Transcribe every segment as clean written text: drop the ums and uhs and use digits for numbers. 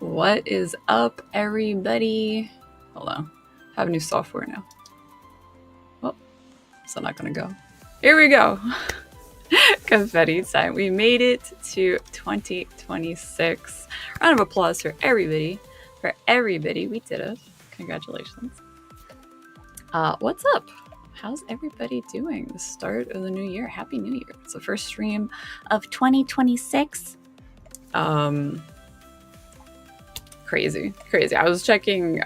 What is up, everybody? Hold on. I have new software now. Well, it's not gonna go. Here we go. Confetti time. We made it to 2026. Round of applause for everybody. For everybody. We did it. Congratulations. What's up? How's everybody doing? The start of the new year. Happy New Year. It's the first stream of 2026. Crazy. I was checking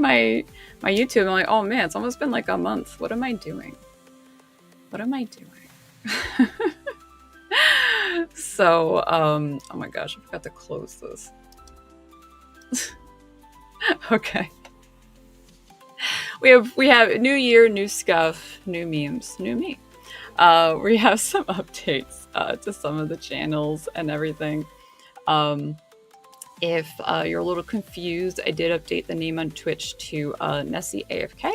my YouTube and I'm like, oh man, it's almost been like a month. What am I doing? So, oh my gosh, I forgot to close this. Okay. We have new year, new stuff, new memes, new me. We have some updates to some of the channels and everything. If you're a little confused, I did update the name on Twitch to Nesi AFK.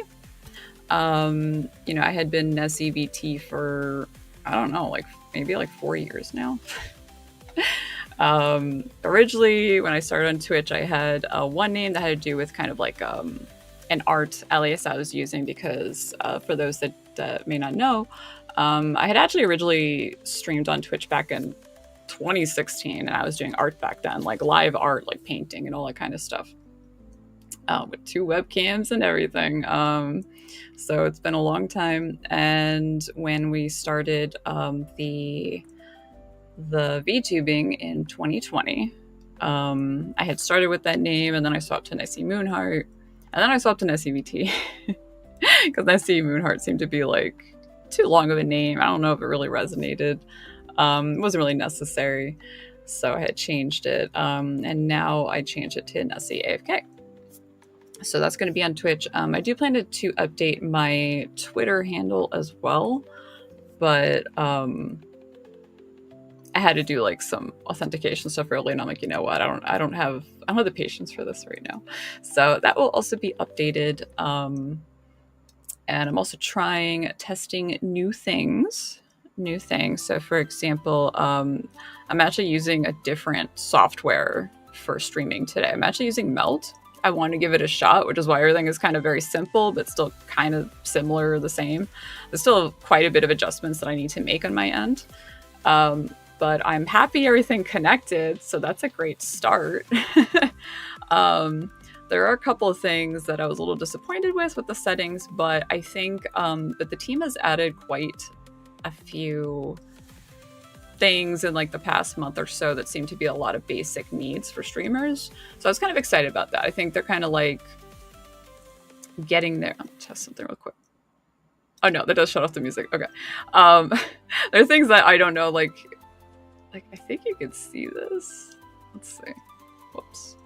You know, I had been Nesi VT for, I don't know, maybe 4 years now. Originally, when I started on Twitch, I had one name that had to do with kind of like an art alias I was using because for those that may not know, I had actually originally streamed on Twitch back in 2016 and I was doing art back then, like live art, like painting and all that kind of stuff, with 2 webcams and everything. So it's been a long time. And when we started the VTubing in 2020, I had started with that name and then I swapped to Nesi Moonheart and then I swapped to Nesi VT because Nesi Moonheart seemed to be like too long of a name. I don't know if it really resonated. It wasn't really necessary, so I had changed it, and now I changed it to Nesi AFK. So that's going to be on Twitch. I do plan to update my Twitter handle as well, but I had to do like some authentication stuff early, and I'm like, you know what? I don't have the patience for this right now. So that will also be updated. And I'm also testing new things. So for example, I'm actually using a different software for streaming today. I'm actually using Melt. I want to give it a shot, which is why everything is kind of very simple, but still kind of similar, the same. There's still quite a bit of adjustments that I need to make on my end. But I'm happy everything connected, so that's a great start. There are a couple of things that I was a little disappointed with the settings, but I think that the team has added quite a few things in like the past month or so that seem to be a lot of basic needs for streamers. So I was kind of excited about that. I think they're kind of like getting there. I'll test something real quick. Oh no, that does shut off the music. Okay. There are things that I don't know, like I think you can see this. Let's see. Whoops.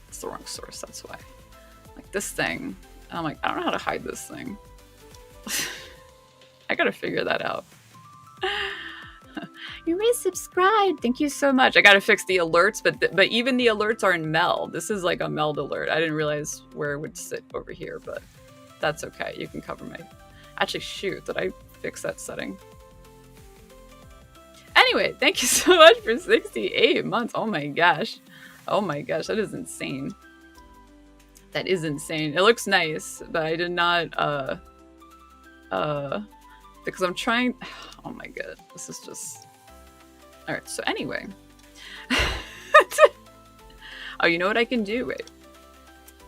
It's the wrong source, that's why. Like this thing. I'm like, I don't know how to hide this thing. I gotta figure that out. You resubscribed. Thank you so much. I gotta fix the alerts, but even the alerts are in meld. This is like a meld alert. I didn't realize where it would sit over here, but that's okay. You can cover my... Actually, shoot, did I fix that setting? Anyway, thank you so much for 68 months. Oh my gosh. Oh my gosh, that is insane. That is insane. It looks nice, but I did not, because I'm trying, oh my god, this is just, all right, so anyway. Oh, you know what I can do? Wait.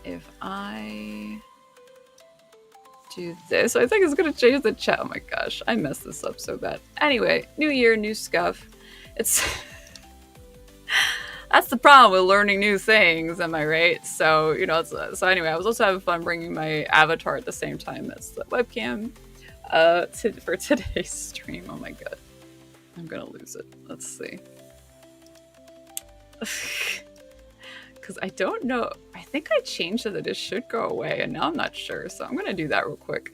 If I do this, I think it's gonna change the chat. Oh my gosh, I messed this up so bad. Anyway, new year, new stuff. It's... That's the problem with learning new things, am I right? So, you know, so anyway, I was also having fun bringing my avatar at the same time as the webcam for today's stream. Oh my god. I'm gonna lose it. Let's see. Because I don't know. I think I changed it that it should go away, and now I'm not sure, so I'm gonna do that real quick.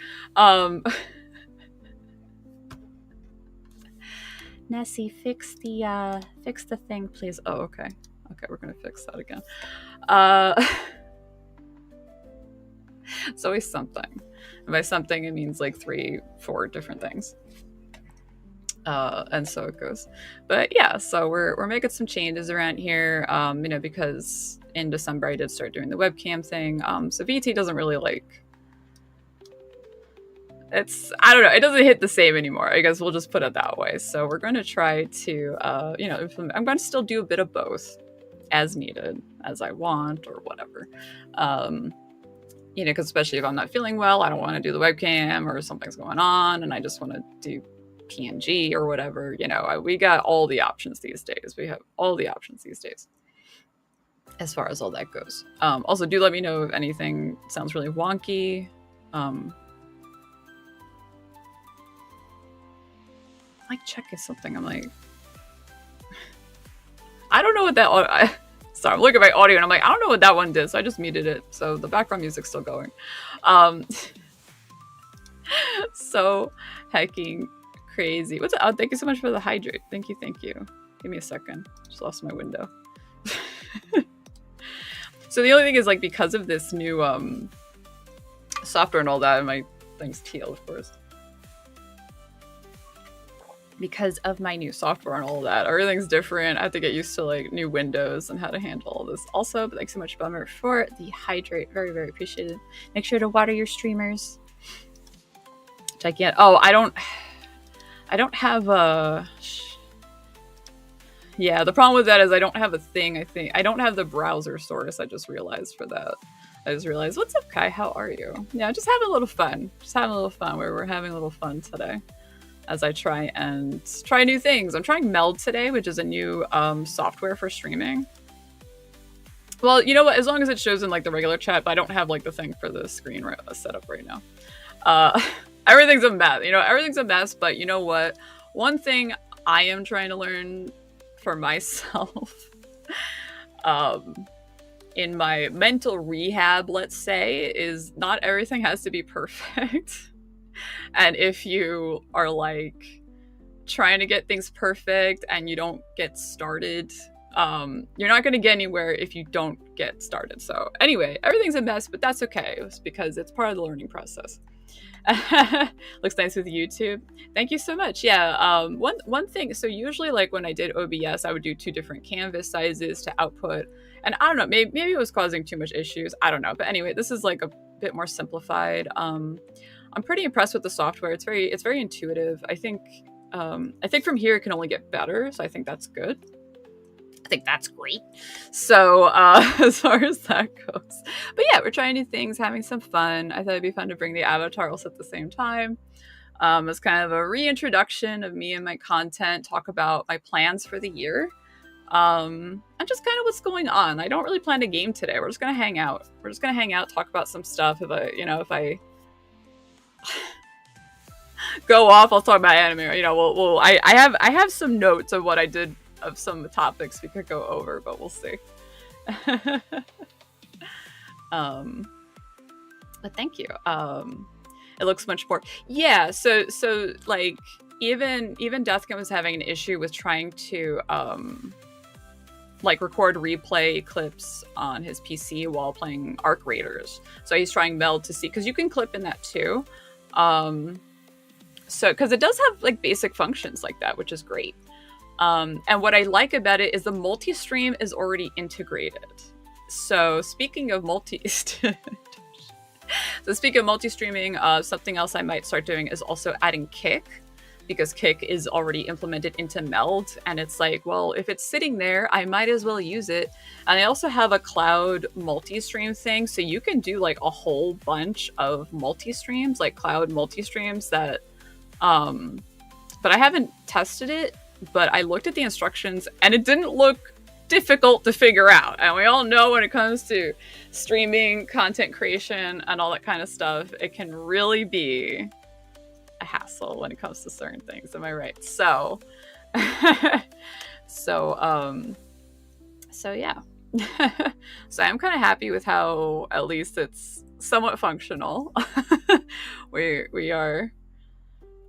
Nessie, fix the thing, please. Oh, okay. Okay, we're gonna fix that again. It's always something. And by something, it means like 3, 4 different things. And so it goes. But yeah, so we're making some changes around here, you know, because in December I did start doing the webcam thing. So VT doesn't really like, I don't know, it doesn't hit the same anymore. I guess we'll just put it that way. So we're going to try to, you know, I'm going to still do a bit of both as needed, as I want, or whatever. You know, because especially if I'm not feeling well, I don't want to do the webcam or something's going on and I just want to do PNG or whatever. You know, we got all the options these days. We have all the options these days as far as all that goes. Also, do let me know if anything sounds really wonky. Like checking something. I'm like, I don't know what that. Sorry, I'm looking at my audio and I'm like, I don't know what that one did. So I just muted it. So the background music's still going. So hecking crazy. What's up? Oh, thank you so much for the hydrate. Thank you. Thank you. Give me a second. Just lost my window. So the only thing is, like, because of this new software and all that, and my thing's teal, of course. Because of my new software and all that, everything's different. I have to get used to like new windows and how to handle all this. Also, but thanks so much, Bummer, for the hydrate. Very, very appreciated. Make sure to water your streamers. Check in. Oh, I don't have a. Yeah, the problem with that is I don't have a thing. I think I don't have the browser source. I just realized for that. I just realized, what's up, Kai? How are you? Yeah, just having a little fun. Just having a little fun. We're having a little fun today. As I try new things. I'm trying Meld today, which is a new software for streaming. Well, you know what? As long as it shows in like the regular chat, but I don't have like the thing for the screen set up right now. Everything's a mess. You know, everything's a mess. But you know what? One thing I am trying to learn for myself, in my mental rehab, let's say, is not everything has to be perfect. And if you are like trying to get things perfect and you don't get started, you're not going to get anywhere if you don't get started. So anyway, everything's a mess, but that's okay. It's because it's part of the learning process. Looks nice with YouTube. Thank you so much. Yeah. One thing. So usually, like when I did OBS, I would do 2 different canvas sizes to output, and I don't know. Maybe it was causing too much issues. I don't know. But anyway, this is like a bit more simplified. I'm pretty impressed with the software. It's very intuitive. I think from here it can only get better. So I think that's good. I think that's great. So as far as that goes, but yeah, we're trying new things, having some fun. I thought it'd be fun to bring the avatar also at the same time. As kind of a reintroduction of me and my content, talk about my plans for the year. And just kind of what's going on. I don't really plan a game today. We're just gonna hang out. Talk about some stuff. If I go off, I'll talk about anime. You know, I have some notes of what I did, of some topics we could go over, but we'll see. But thank you. It looks much more. Yeah. So like even Deathkin was having an issue with trying to like record replay clips on his PC while playing Arc Raiders. So he's trying Meld to see, because you can clip in that too. So because it does have like basic functions like that, which is great. And what I like about it is the multi-stream is already integrated. So speaking of multi-streaming, something else I might start doing is also adding Kick, because Kick is already implemented into Meld, and it's like, well, if it's sitting there, I might as well use it. And I also have a cloud multi-stream thing, so you can do like a whole bunch of multi-streams, like cloud multi-streams that, but I haven't tested it, but I looked at the instructions and it didn't look difficult to figure out. And we all know when it comes to streaming, content creation, and all that kind of stuff, it can really be a hassle when it comes to certain things. Am I right? So yeah. So I'm kind of happy with how at least it's somewhat functional. we are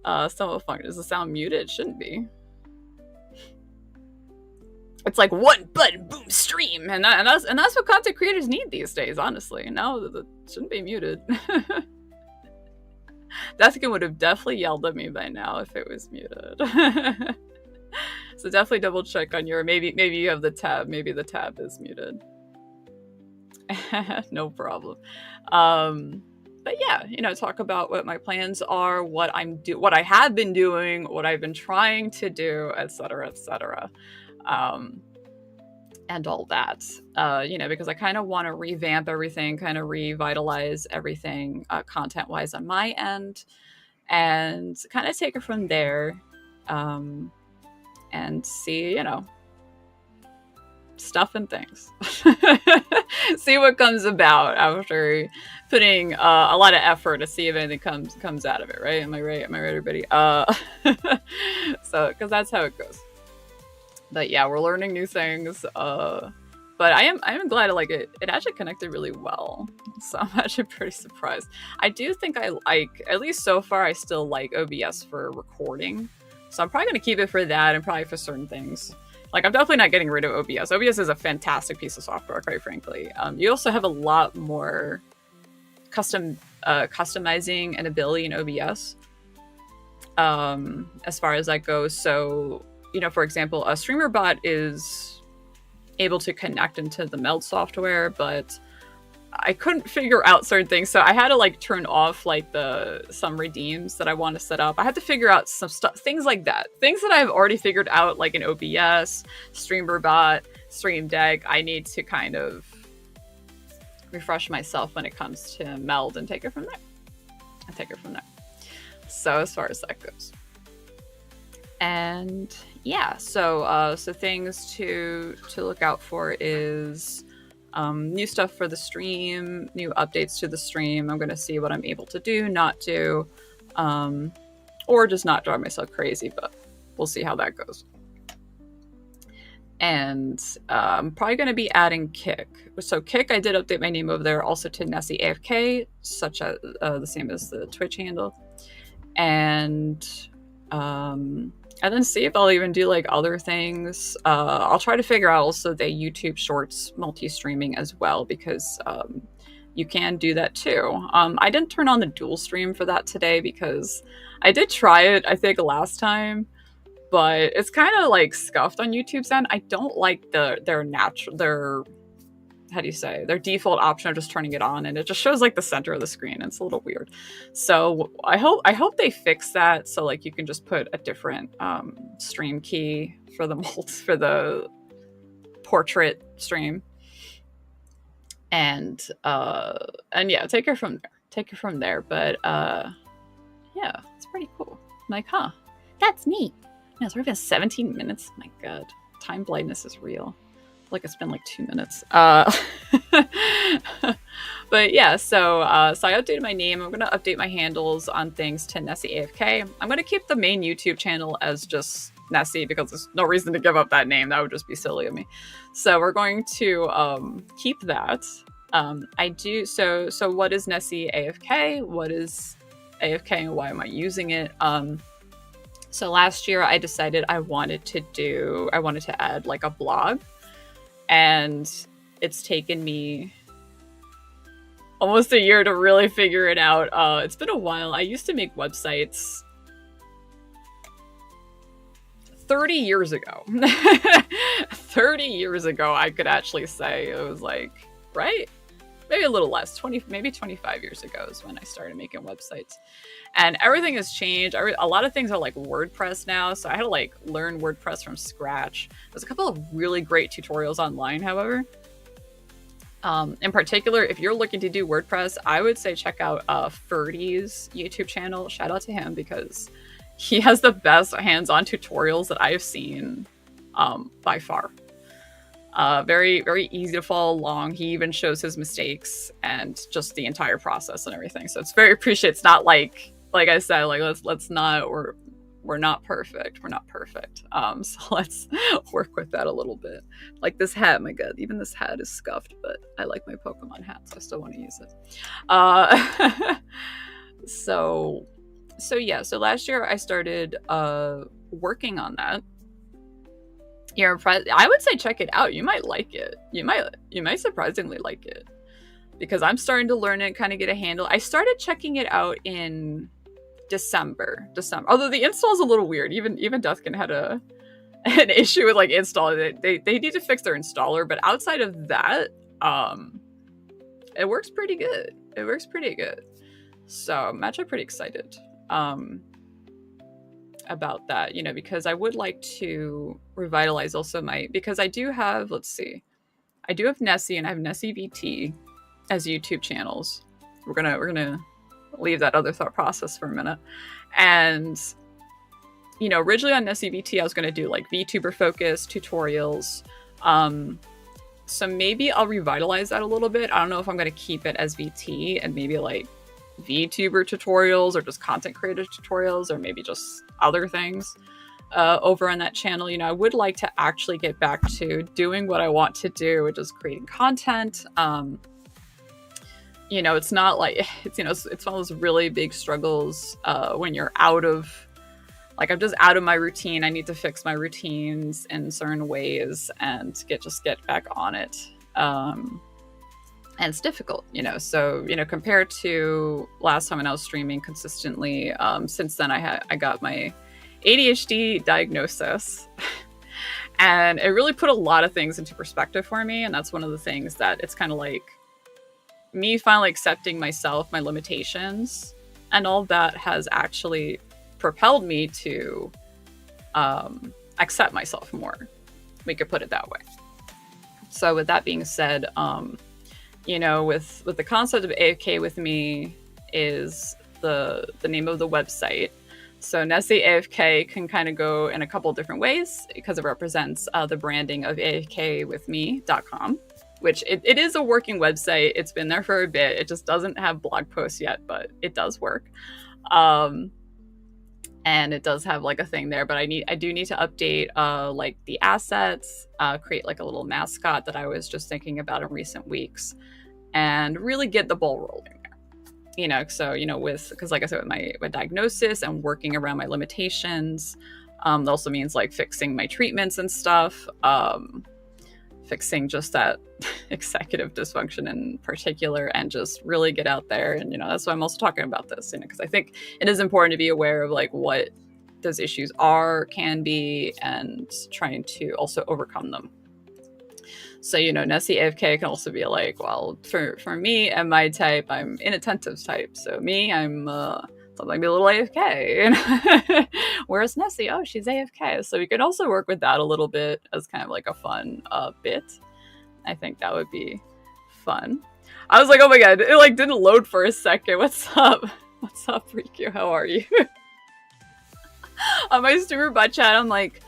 somewhat functional. Does the sound muted? It shouldn't be. It's like one button, boom, stream, and that's what content creators need these days. Honestly, no, it shouldn't be muted. Deathkin would have definitely yelled at me by now if it was muted. So definitely double check on your, maybe you have the tab, maybe the tab is muted. No problem. But yeah, you know, talk about what my plans are, what I have been doing, what I've been trying to do, etc., etc. And all that, you know, because I kind of want to revamp everything, kind of revitalize everything content-wise on my end, and kind of take it from there, and see, you know, stuff and things. See what comes about after putting a lot of effort to see if anything comes out of it, right? Am I right, everybody? So, because that's how it goes. But yeah, we're learning new things. But I am glad it actually connected really well. So I'm actually pretty surprised. I do think I like, at least so far, I still like OBS for recording. So I'm probably going to keep it for that and probably for certain things. Like, I'm definitely not getting rid of OBS. OBS is a fantastic piece of software, quite frankly. You also have a lot more customizing and ability in OBS, as far as that goes. So, you know, for example, a streamer bot is able to connect into the Meld software, but I couldn't figure out certain things. So I had to like turn off like some redeems that I want to set up. I had to figure out some stuff, things like that. Things that I've already figured out, like in OBS, streamer bot, Stream Deck. I need to kind of refresh myself when it comes to Meld and take it from there. So as far as that goes. And yeah, so things to look out for is new stuff for the stream, new updates to the stream. I'm going to see what I'm able to do, not do, or just not drive myself crazy, but we'll see how that goes. And I'm probably going to be adding Kick. So Kick, I did update my name over there also to Nesi AFK, such as the same as the Twitch handle. And then see if I'll even do like other things. I'll try to figure out also the YouTube Shorts multi-streaming as well, because you can do that too. I didn't turn on the dual stream for that today because I did try it, I think, last time, but it's kind of like scuffed on YouTube's end. I don't like their default option of just turning it on, and it just shows like the center of the screen. It's a little weird. So I hope they fix that, so like you can just put a different stream key for the portrait stream, and yeah, take it from there. But yeah, it's pretty cool. I'm like, huh, that's neat. Yeah, it's already been 17 minutes. My God, time blindness is real. Like it's been like 2 minutes. But yeah, so I updated my name. I'm gonna update my handles on things to Nesi AFK. I'm gonna keep the main YouTube channel as just Nesi because there's no reason to give up that name. That would just be silly of me. So we're going to keep that. I do so what is Nesi AFK? What is AFK and why am I using it? So last year I decided I wanted to add like a blog. And it's taken me almost a year to really figure it out. It's been a while. I used to make websites 30 years ago. 30 years ago, I could actually say it was like, right? Maybe a little less, maybe 25 years ago is when I started making websites. And everything has changed. A lot of things are like WordPress now, so I had to like learn WordPress from scratch. There's a couple of really great tutorials online, however. In particular, if you're looking to do WordPress, I would say check out Ferdy's YouTube channel. Shout out to him because he has the best hands-on tutorials that I've seen by far. Very, very easy to follow along. He even shows his mistakes and just the entire process and everything. So it's very appreciated. It's not like I said, like let's not, we're not perfect. We're not perfect. So let's work with that a little bit. Like this hat, my God, even this hat is scuffed, but I like my Pokemon hat, so I still want to use it. So yeah, so last year I started working on that. I would say check it out. You might like it. You might surprisingly like it because I'm starting to learn it, kind of get a handle. I started checking it out in December. Although the install is a little weird. Even Deathkin had an issue with like install. They need to fix their installer, but outside of that, it works pretty good. It works pretty good. So I'm actually pretty excited about that, you know, because I would like to revitalize also because I do have, let's see, I do have Nesi and I have Nesi VT as YouTube channels. We're gonna leave that other thought process for a minute. And, you know, originally on Nesi VT, I was gonna do like VTuber focused tutorials. So maybe I'll revitalize that a little bit. I don't know if I'm gonna keep it as VT and maybe like VTuber tutorials or just content creator tutorials or maybe just other things over on that channel. You know, I would like to actually get back to doing what I want to do, which is creating content. You know, it's not like it's, you know, it's one of those really big struggles when you're out of, like, I'm just out of my routine. I need to fix my routines in certain ways and get back on it. And it's difficult, you know. So, you know, compared to last time when I was streaming consistently, since then I got my ADHD diagnosis. And it really put a lot of things into perspective for me. And that's one of the things that it's kind of like me finally accepting myself, my limitations, and all that has actually propelled me to accept myself more. We could put it that way. So with that being said, you know, with the concept of AFK with me is the name of the website. So Nesi AFK can kind of go in a couple different ways because it represents the branding of afkwithme.com, which it is a working website. It's been there for a bit. It just doesn't have blog posts yet, but it does work. And it does have like a thing there, but I do need to update like the assets, create like a little mascot that I was just thinking about in recent weeks, and really get the ball rolling there. You know, so, you know, because like I said, with my diagnosis and working around my limitations, that also means like fixing my treatments and stuff, fixing just that executive dysfunction in particular, and just really get out there. And, you know, that's why I'm also talking about this, you know, because I think it is important to be aware of like what those issues can be, and trying to also overcome them. So, you know, Nesi AFK can also be like, well, for me and my type, I'm inattentive type. So me, I'm something like a little AFK. Whereas Nesi, oh, she's AFK. So we could also work with that a little bit as kind of like a fun bit. I think that would be fun. I was like, oh my god, it like didn't load for a second. What's up? What's up, Riku? How are you? On my streamer bot chat, I'm like,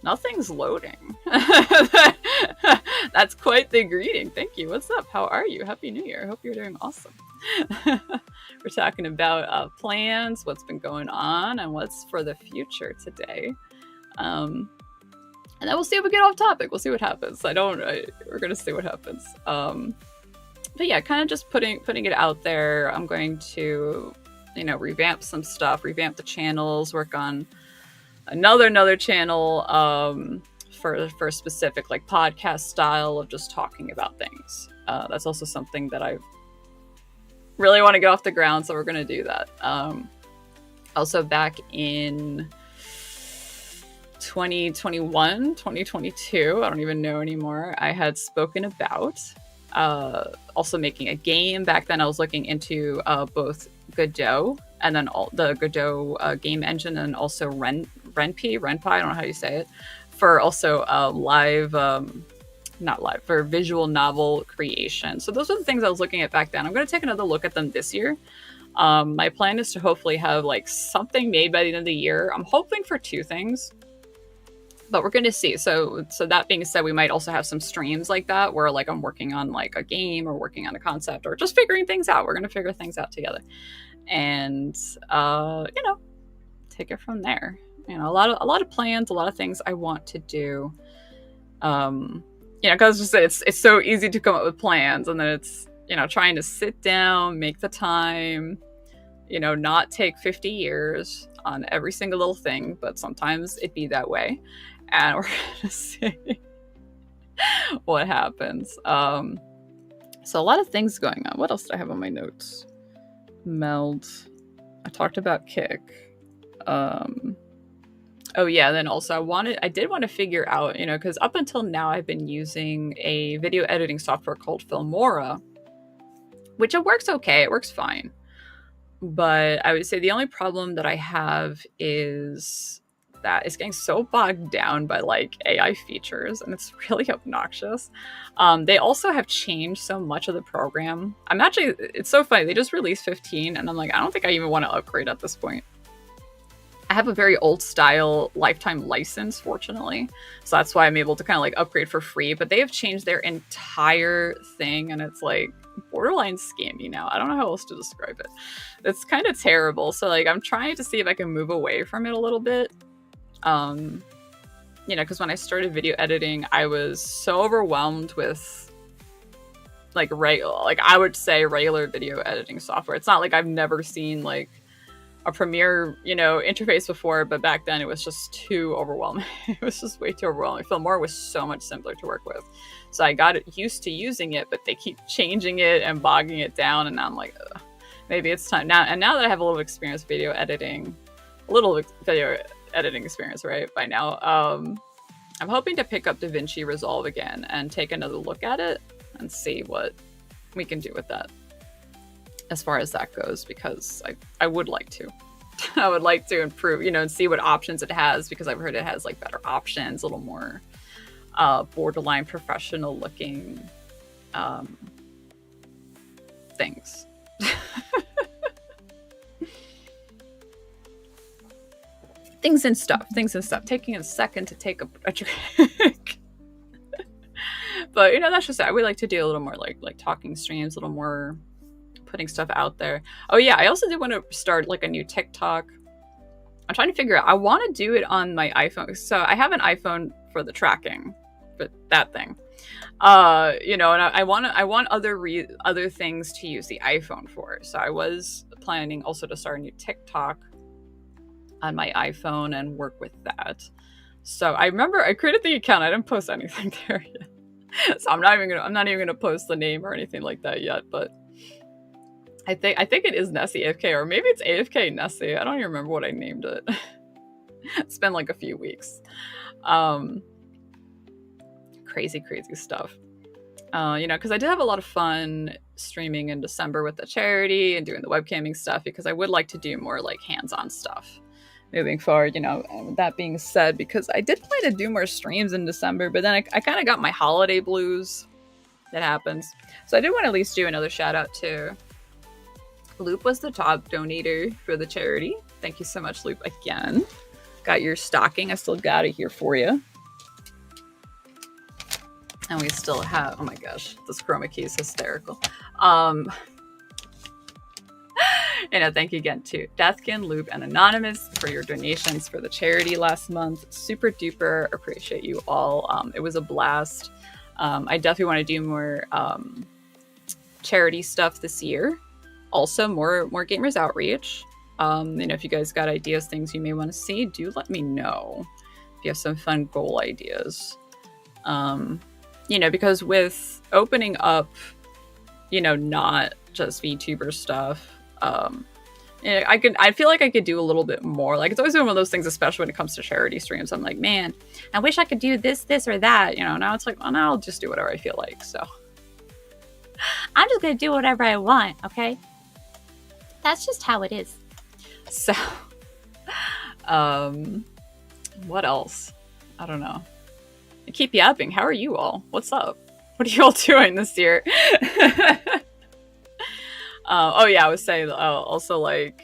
nothing's loading. That's quite the greeting. Thank you. What's up? How are you? Happy New Year. I hope you're doing awesome. We're talking about plans, what's been going on, and what's for the future today. And then we'll see if we get off topic. We'll see what happens. We're going to see what happens. But yeah, kind of just putting it out there. I'm going to, you know, revamp some stuff, revamp the channels, work on another channel for a specific like podcast style of just talking about things. That's also something that I really want to get off the ground, so we're going to do that. Also back in 2021, 2022, I don't even know anymore, I had spoken about also making a game. Back then I was looking into both Godot and then the Godot game engine, and also Ren'Py, I don't know how you say it, for also for visual novel creation. So those are the things I was looking at back then. I'm going to take another look at them this year. My plan is to hopefully have like something made by the end of the year. I'm hoping for 2 things, but we're going to see. So that being said, we might also have some streams like that where like I'm working on like a game or working on a concept or just figuring things out. We're going to figure things out together, and you know, take it from there. You know, a lot of plans, a lot of things I want to do. You know, because just it's so easy to come up with plans, and then it's, you know, trying to sit down, make the time, you know, not take 50 years on every single little thing, but sometimes it be that way. And we're gonna see what happens. So a lot of things going on. What else did I have on my notes? Meld. I talked about Kick. Oh yeah, then also I did want to figure out, because up until now I've been using a video editing software called Filmora, which it works okay, it works fine. But I would say the only problem that I have is that it's getting so bogged down by like AI features, and it's really obnoxious. They also have changed so much of the program. It's so funny, they just released 15 and I'm like, I don't think I even want to upgrade at this point. I have a very old style lifetime license, fortunately. So that's why I'm able to kind of like upgrade for free. But they have changed their entire thing and it's like borderline scammy now. I don't know how else to describe it. It's kind of terrible. So like I'm trying to see if I can move away from it a little bit. Because when I started video editing, I was so overwhelmed with I would say regular video editing software. It's not like I've never seen like a Premiere, interface before, but back then it was just too overwhelming. It was just way too overwhelming. Filmora was so much simpler to work with. So I got used to using it, but they keep changing it and bogging it down, and I'm like, ugh, maybe it's time. Now that I have a little experience video editing, experience, right, by now, I'm hoping to pick up DaVinci Resolve again and take another look at it and see what we can do with that as far as that goes, because I would like to. I would like to improve, and see what options it has, because I've heard it has like better options, a little more borderline professional looking things. Things and stuff. Taking a second to take a drink. But that's just it. I would like to do a little more like talking streams, a little more putting stuff out there. Oh yeah, I also did want to start like a new TikTok. I'm trying to figure out, I want to do it on my iPhone. So I have an iPhone for the tracking, for that thing. And I want other things to use the iPhone for. So I was planning also to start a new TikTok on my iPhone and work with that. So I remember I created the account. I didn't post anything there yet. So I'm not even gonna post the name or anything like that yet, but I think it is Nesi AFK, or maybe it's AFK Nesi. I don't even remember what I named it. It's been like a few weeks. Crazy stuff. Because I did have a lot of fun streaming in December with the charity and doing the webcamming stuff, because I would like to do more like hands-on stuff moving forward, And that being said, because I did plan to do more streams in December, but then I kind of got my holiday blues. That happens. So I did want to at least do another shout out to Loop, was the top donator for the charity. Thank you so much, Loop, again. Got your stocking. I still got it here for you. And we still have, oh my gosh, this chroma key is hysterical. Thank you again to Deathkin, Loop, and Anonymous for your donations for the charity last month. Super duper appreciate you all. It was a blast. I definitely want to do more charity stuff this year. Also, more Gamers Outreach. If you guys got ideas, things you may want to see, do let me know. If you have some fun goal ideas. Because with opening up, not just VTuber stuff, I feel like I could do a little bit more. Like, it's always been one of those things, especially when it comes to charity streams. I'm like, man, I wish I could do this, or that. Now it's like, well, now I'll just do whatever I feel like. So I'm just gonna do whatever I want, okay? That's just how it is. So, what else? I don't know. I keep yapping. How are you all? What's up? What are you all doing this year? Oh yeah, I was saying also, like,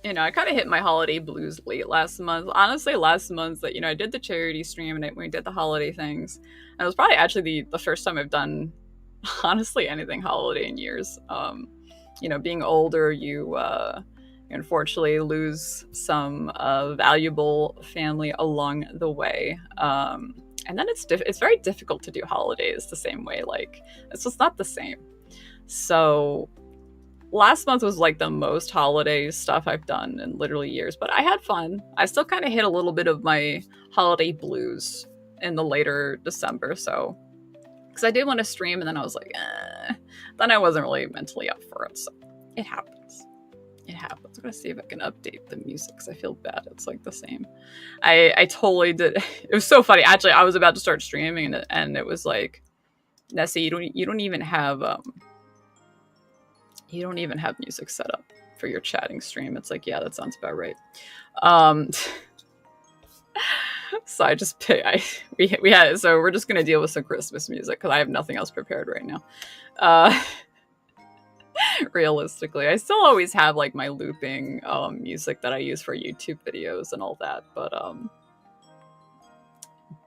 I kind of hit my holiday blues late last month. Honestly, last month that I did the charity stream and we did the holiday things. And it was probably actually the first time I've done honestly anything holiday in years. Being older, you unfortunately lose some valuable family along the way. And then it's very difficult to do holidays the same way. Like, it's just not the same. So last month was like the most holiday stuff I've done in literally years, but I had fun. I still kind of hit a little bit of my holiday blues in the later December. So, because I did want to stream, and then I was like, then I wasn't really mentally up for it. So it happens. it happens. I'm gonna see if I can update the music because I feel bad. It's like the same. I totally did. It was so funny. Actually, I was about to start streaming and it was like, Nesi, you don't even have music set up for your chatting stream. It's like, yeah, that sounds about right. So I just we had, so we're just gonna deal with some Christmas music because I have nothing else prepared right now. Realistically, I still always have like my looping music that I use for YouTube videos and all that,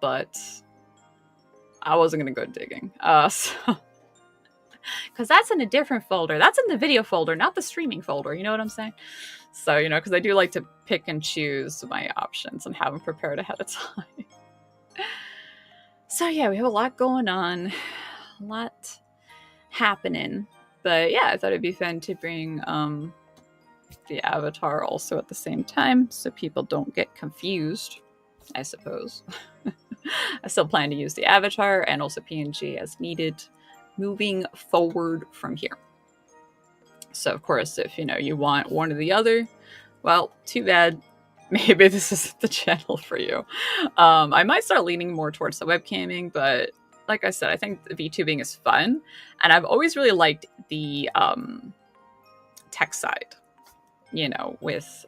but I wasn't gonna go digging. So because that's in a different folder. That's in the video folder, not the streaming folder. You know what I'm saying? So, you know, because I do like to pick and choose my options and have them prepared ahead of time. So, yeah, we have a lot going on, a lot happening. But yeah, I thought it'd be fun to bring the avatar also at the same time so people don't get confused, I suppose. I still plan to use the avatar and also PNG as needed moving forward from here. So of course, if you want one or the other, well, too bad. Maybe this isn't the channel for you. I might start leaning more towards the webcamming, but like I said, I think the VTubing is fun, and I've always really liked the tech side. With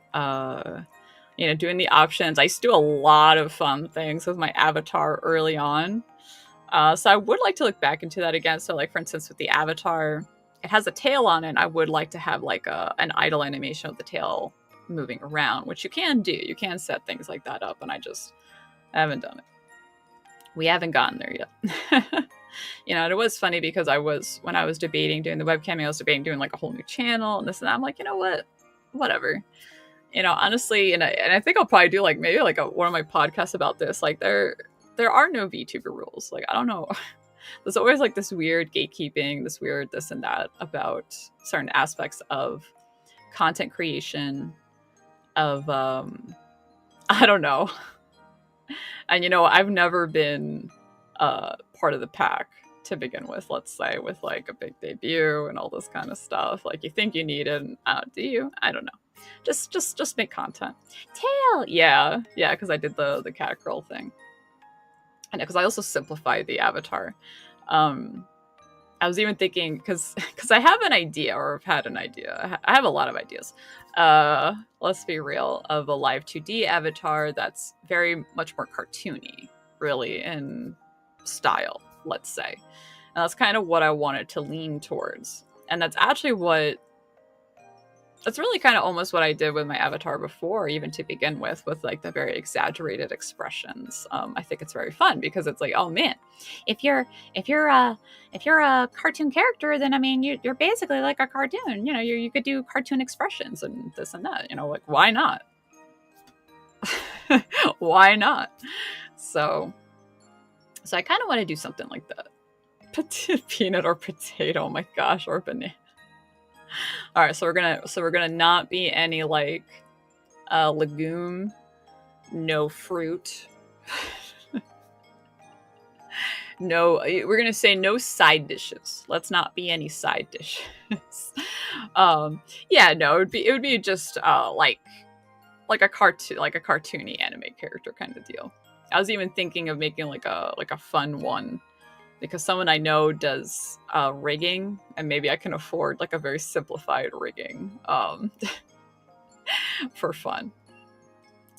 doing the options. I used to do a lot of fun things with my avatar early on. So I would like to look back into that again. So like, for instance, with the avatar, it has a tail on it. I would like to have like an idle animation of the tail moving around, which you can do. You can set things like that up, and I haven't done it. We haven't gotten there yet. And it was funny because when I was debating doing the webcamming, I was debating doing like a whole new channel and this and that. I'm like, you know what? Whatever. Honestly, and I think I'll probably do like maybe like one of my podcasts about this. Like there are no VTuber rules. Like, I don't know. There's always like this weird gatekeeping, this weird this and that about certain aspects of content creation, of I don't know. And I've never been part of the pack to begin with, let's say, with like a big debut and all this kind of stuff. Like, you think you need it, do you? I don't know. Just make content. Tail, yeah, because I did the cat girl thing. And because I also simplified the avatar. I was even thinking, because I have an idea, or I've had an idea. I have a lot of ideas. Let's be real, of a live 2D avatar that's very much more cartoony, really, in style, let's say. And that's kind of what I wanted to lean towards. And that's actually that's really kind of almost what I did with my avatar before, even to begin with like the very exaggerated expressions. I think it's very fun because it's like, oh man, if you're a cartoon character, then I mean you're basically like a cartoon. You could do cartoon expressions and this and that. Like, why not? Why not? So I kind of want to do something like that. Peanut or potato, oh my gosh, or banana. All right, so we're gonna not be any like legume, no fruit. No, we're gonna say no side dishes. Let's not be any side dishes. Yeah, no, it would be just like a cartoony anime character kind of deal. I was even thinking of making like a fun one, because someone I know does rigging, and maybe I can afford like a very simplified rigging for fun.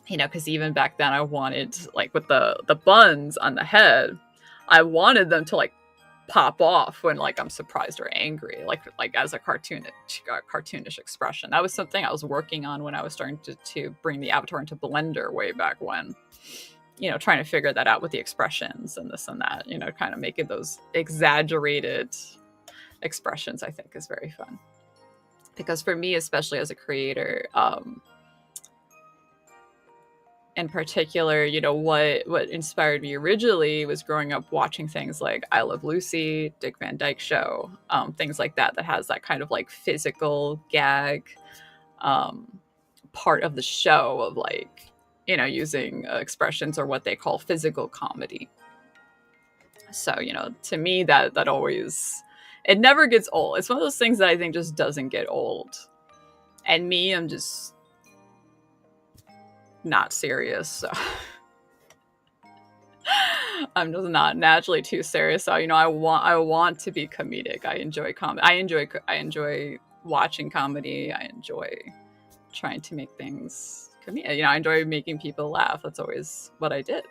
Because even back then I wanted, like, with the buns on the head, I wanted them to like pop off when like I'm surprised or angry, like as a cartoonish expression. That was something I was working on when I was starting to bring the avatar into Blender way back when. Trying to figure that out with the expressions and this and that, kind of making those exaggerated expressions, I think is very fun. Because for me, especially as a creator, in particular, what inspired me originally was growing up watching things like I Love Lucy, Dick Van Dyke Show, things like that has that kind of like physical gag part of the show of like, using expressions, or what they call physical comedy. So, to me, that always, it never gets old. It's one of those things that I think just doesn't get old. And me, I'm just not serious, so I'm just not naturally too serious. So, you know, I want to be comedic. I enjoy comedy. I enjoy watching comedy. I enjoy trying to make things comedic. You know, I enjoy making people laugh. That's always what I did.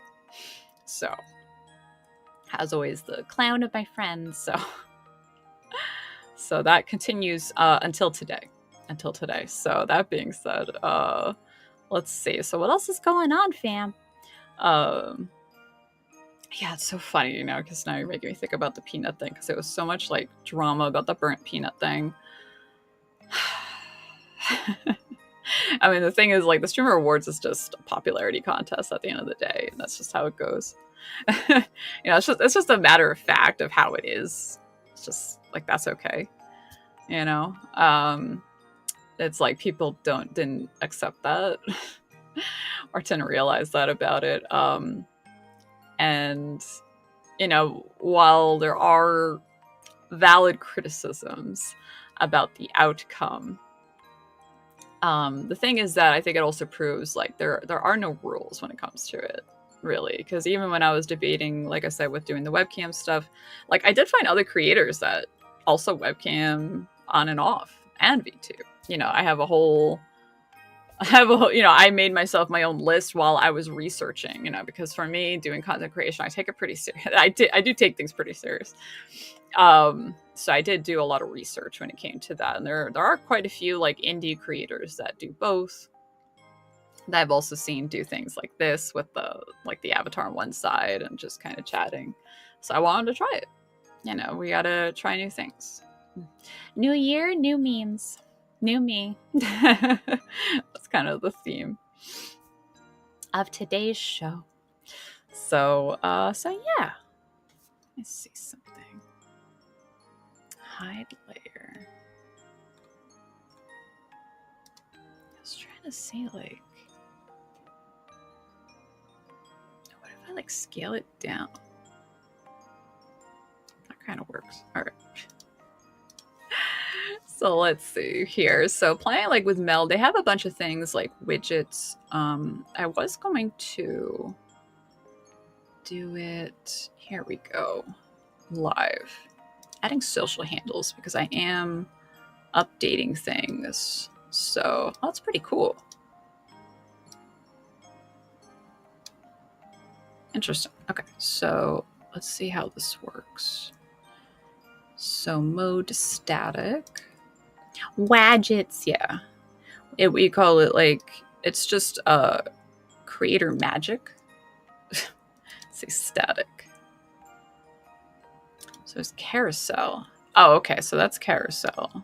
So, as always, the clown of my friends. So that continues until today. Until today. So that being said, let's see. So what else is going on, fam? Yeah, it's so funny, you know, because now you're making me think about the peanut thing, because it was so much like drama about the burnt peanut thing. I mean, the thing is, like, the Streamer Awards is just a popularity contest at the end of the day, and that's just how it goes. You know, it's just a matter of fact of how it is. It's just like, that's okay. You know, it's like people didn't accept that or didn't realize that about it. And you know, while there are valid criticisms about the outcome, the thing is that I think it also proves like there are no rules when it comes to it, really. Because even when I was debating, like I said, with doing the webcam stuff, like I did find other creators that also webcam on and off and V2. You know, I have a whole, you know, I made myself my own list while I was researching, you know, because for me, doing content creation, I take it pretty serious. I do take things pretty serious. So I did do a lot of research when it came to that. And there are quite a few like indie creators that do both, that I've also seen do things like this with the avatar on one side and just kind of chatting. So I wanted to try it. You know, we gotta try new things. New year, new memes. New me. That's kind of the theme of today's show. So yeah. Let's see something. Hide layer. I was trying to see, like, what if I like scale it down? That kind of works. All right. So let's see here. So playing like with Meld, they have a bunch of things like widgets. I was going to do it. Here we go. Live. Adding social handles because I am updating things. So that's pretty cool. Interesting. Okay, so let's see how this works. So mode static. Widgets, yeah. We call it like, it's just creator magic. Say static. So it's carousel. Oh, okay, so that's carousel.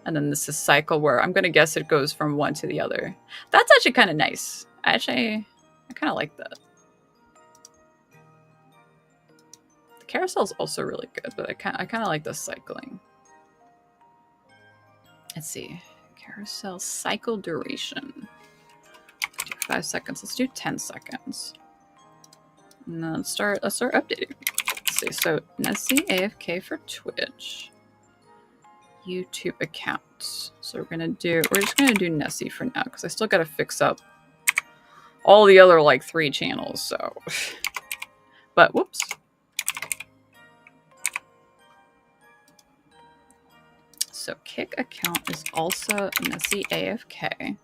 And then this is cycle, where I'm gonna guess it goes from one to the other. That's actually kind of nice. I kind of like that. The carousel is also really good, but I kind of like the cycling. Let's see, carousel cycle duration. Do 5 seconds. Let's do 10 seconds. And then let's start updating. Let's see. So Nesi AFK for Twitch, YouTube accounts. So we're just gonna do Nesi for now, because I still gotta fix up all the other like 3 channels. So, but whoops. So kick account is also Nesi AFK.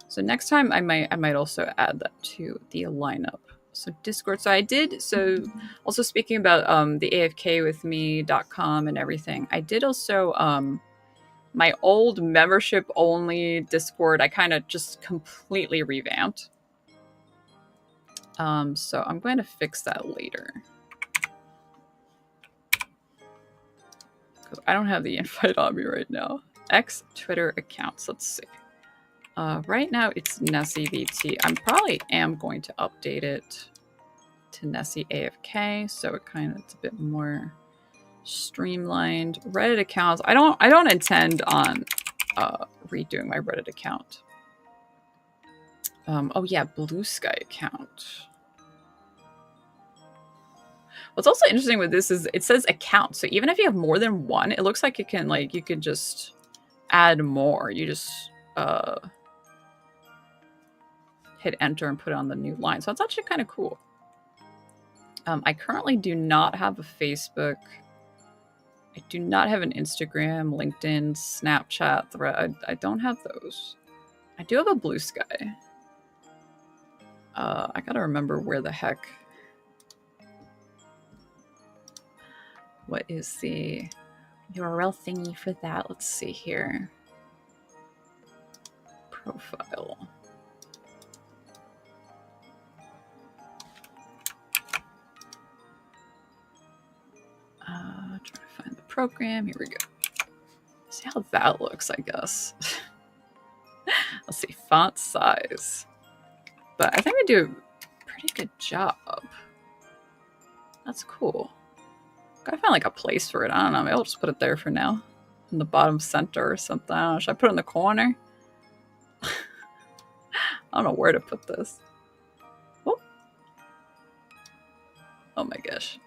So next time I might also add that to the lineup. So Discord. So I did. So also speaking about the AFKwithme.com and everything, I did also my old membership only Discord. I kind of just completely revamped. So I'm going to fix that later. I don't have the invite on me right now. X Twitter accounts. Let's see. Right now it's Nesi VT. I probably am going to update it to Nesi AFK, so it's a bit more streamlined. Reddit accounts. I don't intend on redoing my Reddit account. Oh yeah, Blue Sky account. What's also interesting with this is it says account. So even if you have more than one, it looks like it can, like, you could just add more. You just hit enter and put it on the new line. So it's actually kind of cool. I currently do not have a Facebook. I do not have an Instagram, LinkedIn, Snapchat, Thread. I don't have those. I do have a Blue Sky. I gotta remember where the heck. What is the URL thingy for that? Let's see here. Profile. Trying to find the program. Here we go. See how that looks, I guess. Let's see, font size. But I think I do a pretty good job. That's cool. Gotta find like a place for it. I don't know. Maybe I'll just put it there for now. In the bottom center or something. I don't know. Should I put it in the corner? I don't know where to put this. Oh, oh my gosh.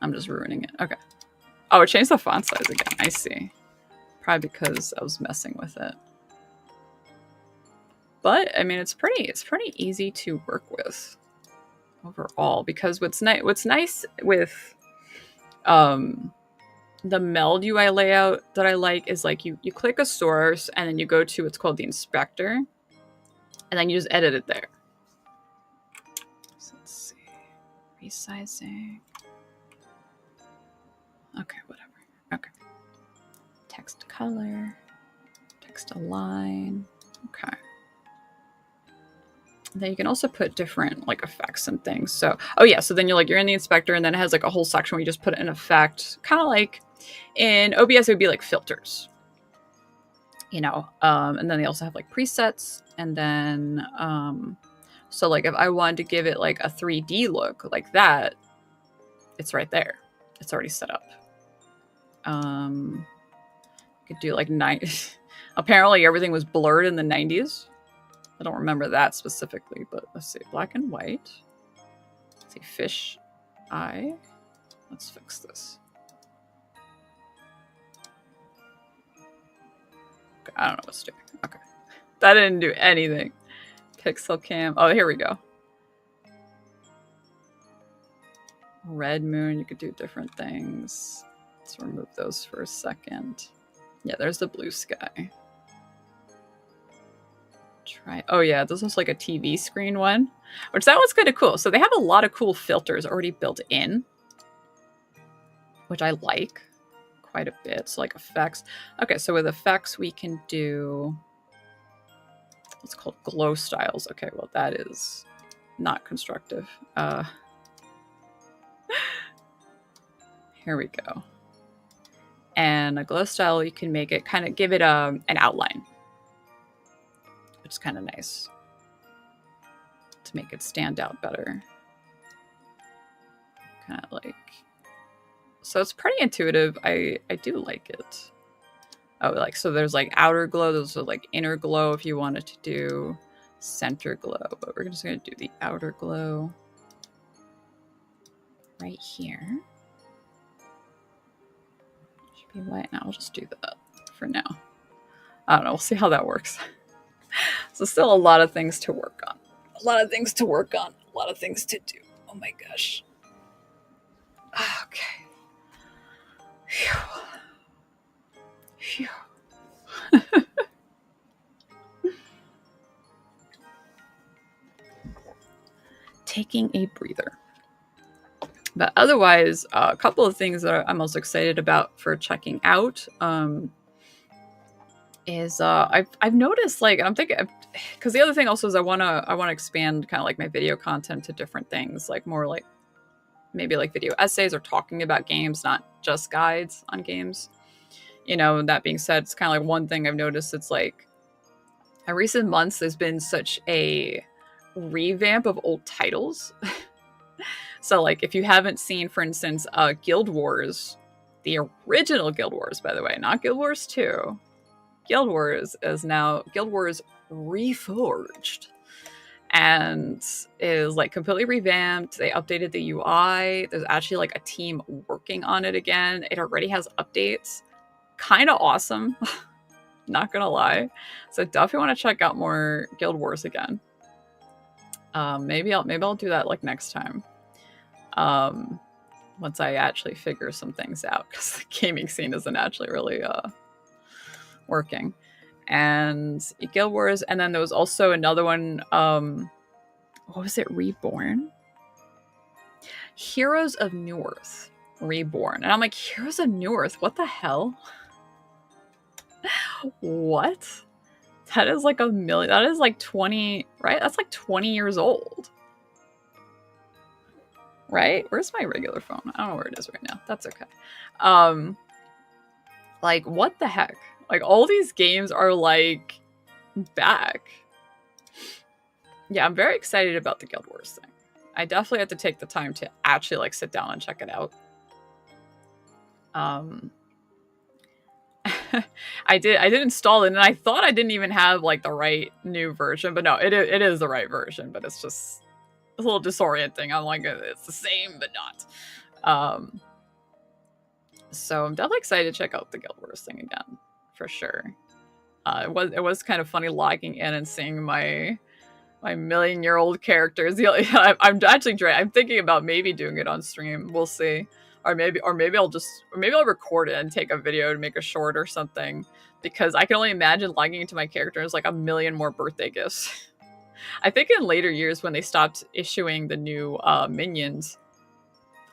I'm just ruining it. Okay. Oh, it changed the font size again. I see. Probably because I was messing with it. But I mean, it's pretty easy to work with overall. Because what's nice with the Meld UI layout that I like is like you click a source and then you go to what's called the inspector, and then you just edit it there. So let's see, resizing. Okay, whatever. Okay. Text color, text align. Okay. Then you can also put different like effects and things. So, oh yeah, so then you're in the inspector, and then it has like a whole section where you just put an effect, kind of like in OBS it would be like filters, you know. And then they also have like presets, and then so like if I wanted to give it like a 3D look like that, it's right there. It's already set up. You could do like apparently everything was blurred in the 90s. I don't remember that specifically, but let's see. Black and white. Let's see. Fish eye. Let's fix this. Okay, I don't know what's doing. Okay. That didn't do anything. Pixel cam. Oh, here we go. Red moon. You could do different things. Let's remove those for a second. Yeah, there's the blue sky. Try. Oh yeah, this was like a TV screen one, which that one's kind of cool. So they have a lot of cool filters already built in, which I like quite a bit. So like effects. Okay, so with effects we can do what's called glow styles. Okay, well that is not constructive. Here we go. And a glow style, you can make it kind of give it an outline, which is kind of nice to make it stand out better. Kind of like, so it's pretty intuitive. I do like it. Oh, like, so there's like outer glow. Those are like inner glow if you wanted to do center glow, but we're just going to do the outer glow right here. Should be white. Now I'll just do that for now. I don't know. We'll see how that works. So still a lot of things to work on. A lot of things to work on. A lot of things to do. Oh my gosh. Okay. Phew. Phew. Taking a breather. But otherwise, a couple of things that I'm most excited about for checking out is I've noticed, like, I'm thinking, because the other thing also is I wanna expand kind of like my video content to different things, like more like maybe like video essays or talking about games, not just guides on games. You know, that being said, it's kind of like one thing I've noticed. It's like in recent months, there's been such a revamp of old titles. So like if you haven't seen, for instance, Guild Wars, the original Guild Wars, by the way, not Guild Wars 2. Guild Wars is now Guild Wars Reforged. and is like completely revamped. They updated the UI. There's actually like a team working on it again. It already has updates. Kind of awesome. Not gonna lie. So definitely want to check out more Guild Wars again. Maybe I'll do that like next time. Once I actually figure some things out, because the gaming scene isn't actually really working. And Guild Wars, and then there was also another one. What was it? Reborn? Heroes of Newerth Reborn. And I'm like, Heroes of Newerth? What the hell? What? That is like that is like 20, right? That's like 20 years old. Right? Where's my regular phone? I don't know where it is right now. That's okay. Like, what the heck? Like, all these games are like back. Yeah, I'm very excited about the Guild Wars thing. I definitely have to take the time to actually like sit down and check it out. I did install it, and I thought I didn't even have like the right new version, but no, it is the right version, but it's just a little disorienting. I'm like, it's the same, but not. So I'm definitely excited to check out the Guild Wars thing again, for sure. It was kind of funny logging in and seeing my million-year-old characters. I'm thinking about maybe doing it on stream. We'll see. Or maybe I'll record it and take a video to make a short or something, because I can only imagine logging into my characters like a million more birthday gifts. I think in later years when they stopped issuing the new minions,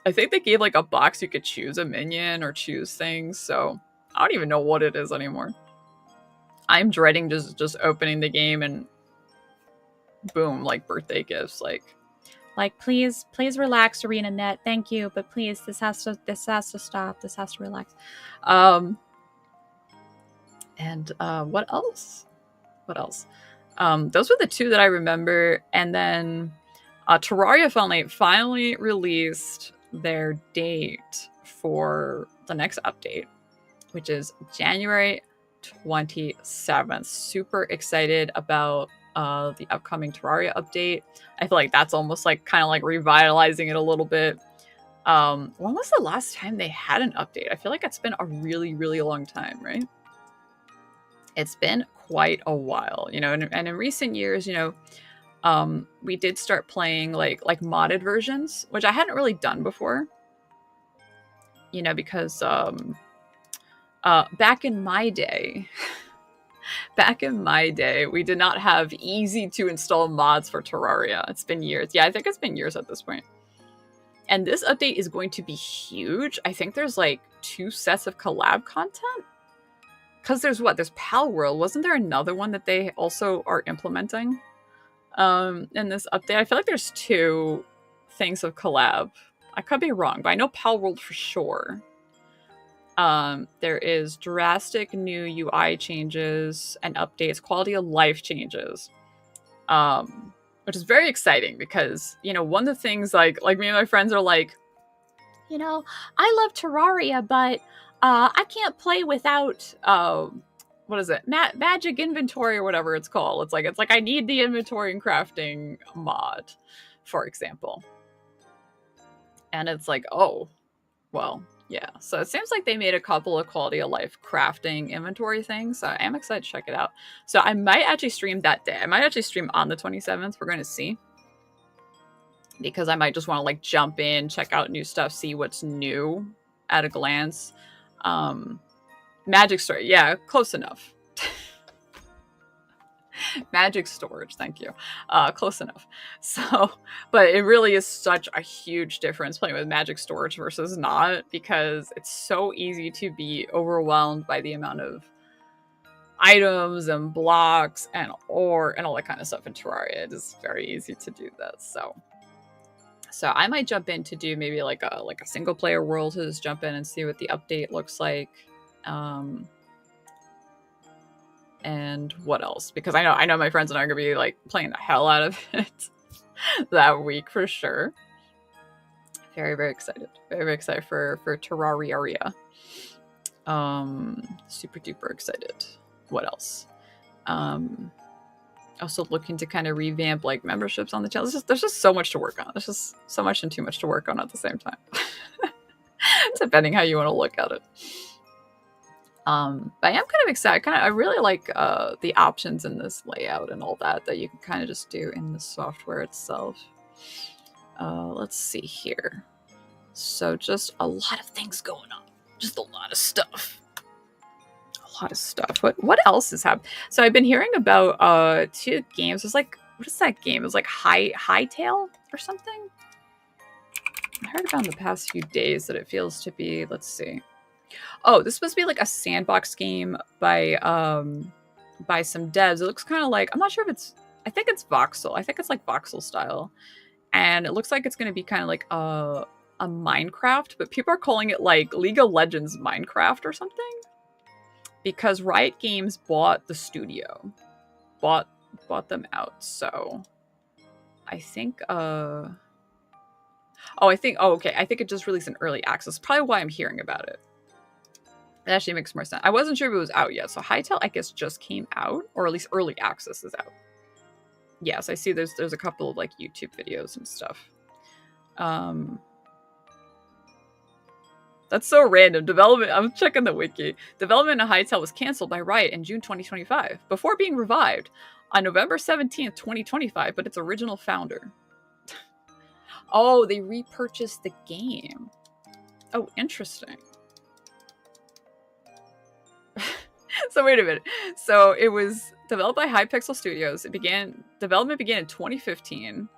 I think they gave like a box you could choose a minion or choose things. So I don't even know what it is anymore. I'm dreading just opening the game and boom, like birthday gifts, like please relax, ArenaNet, thank you, but please, this has to stop, this has to relax. And what else? Those were the two that I remember. And then Terraria finally released their date for the next update, which is January 27th. Super excited about the upcoming Terraria update. I feel like that's almost like kind of like revitalizing it a little bit. When was the last time they had an update? I feel like it's been a really, really long time, right? It's been quite a while, you know, and in recent years, you know, we did start playing like modded versions, which I hadn't really done before, you know, because back in my day, we did not have easy to install mods for Terraria. It's been years. Yeah, I think it's been years at this point. And this update is going to be huge. I think there's like 2 sets of collab content. Because there's Pal World. Wasn't there another one that they also are implementing in this update? I feel like there's 2 things of collab. I could be wrong, but I know Pal World for sure. There is drastic new UI changes and updates, quality of life changes, which is very exciting because, you know, one of the things like me and my friends are like, you know, I love Terraria, but I can't play without what is it? Magic inventory or whatever it's called. It's like I need the inventory and crafting mod, for example. And it's like, oh, well, yeah. So it seems like they made a couple of quality of life crafting inventory things. So I am excited to check it out. So I might actually stream that day. I might actually stream on the 27th. We're going to see. Because I might just want to like jump in, check out new stuff, see what's new at a glance. Magic storage. Yeah, close enough. Magic storage. Thank you. Close enough. So, but it really is such a huge difference playing with magic storage versus not, because it's so easy to be overwhelmed by the amount of items and blocks and ore and all that kind of stuff in Terraria. It is very easy to do that. So I might jump in to do maybe like a single player world, to just jump in and see what the update looks like. And what else? Because I know my friends and I are gonna be like playing the hell out of it that week for sure. Very, very excited. Very, very excited for Terraria. Super duper excited. What else? Also looking to kind of revamp like memberships on the channel. There's just so much to work on. There's just so much and too much to work on at the same time. Depending how you want to look at it. But I am kind of excited. I really like the options in this layout and all that you can kind of just do in the software itself. Let's see here. So just a lot of things going on. Just a lot of stuff. A lot of stuff. What else is happening? So I've been hearing about 2 games. It's like, what is that game? It's like Hightail or something? I heard about in the past few days that it feels to be, let's see. Oh, this is supposed to be like a sandbox game by some devs. It looks kind of like, I'm not sure if it's, I think it's voxel. I think it's like voxel style. And it looks like it's going to be kind of like a Minecraft, but people are calling it like League of Legends Minecraft or something. Because Riot Games bought the studio. Bought them out. So I think okay. I think it just released in early access. Probably why I'm hearing about it. It actually makes more sense. I wasn't sure if it was out yet. So Hightail, I guess, just came out, or at least early access is out. Yes, I see there's a couple of like YouTube videos and stuff. That's so random. Development, I'm checking the wiki. Development of Hightail was canceled by Riot in June 2025, before being revived on November 17th, 2025, but its original founder. Oh, they repurchased the game. Oh, interesting. So wait a minute. So it was developed by Hypixel Studios. Development began in 2015.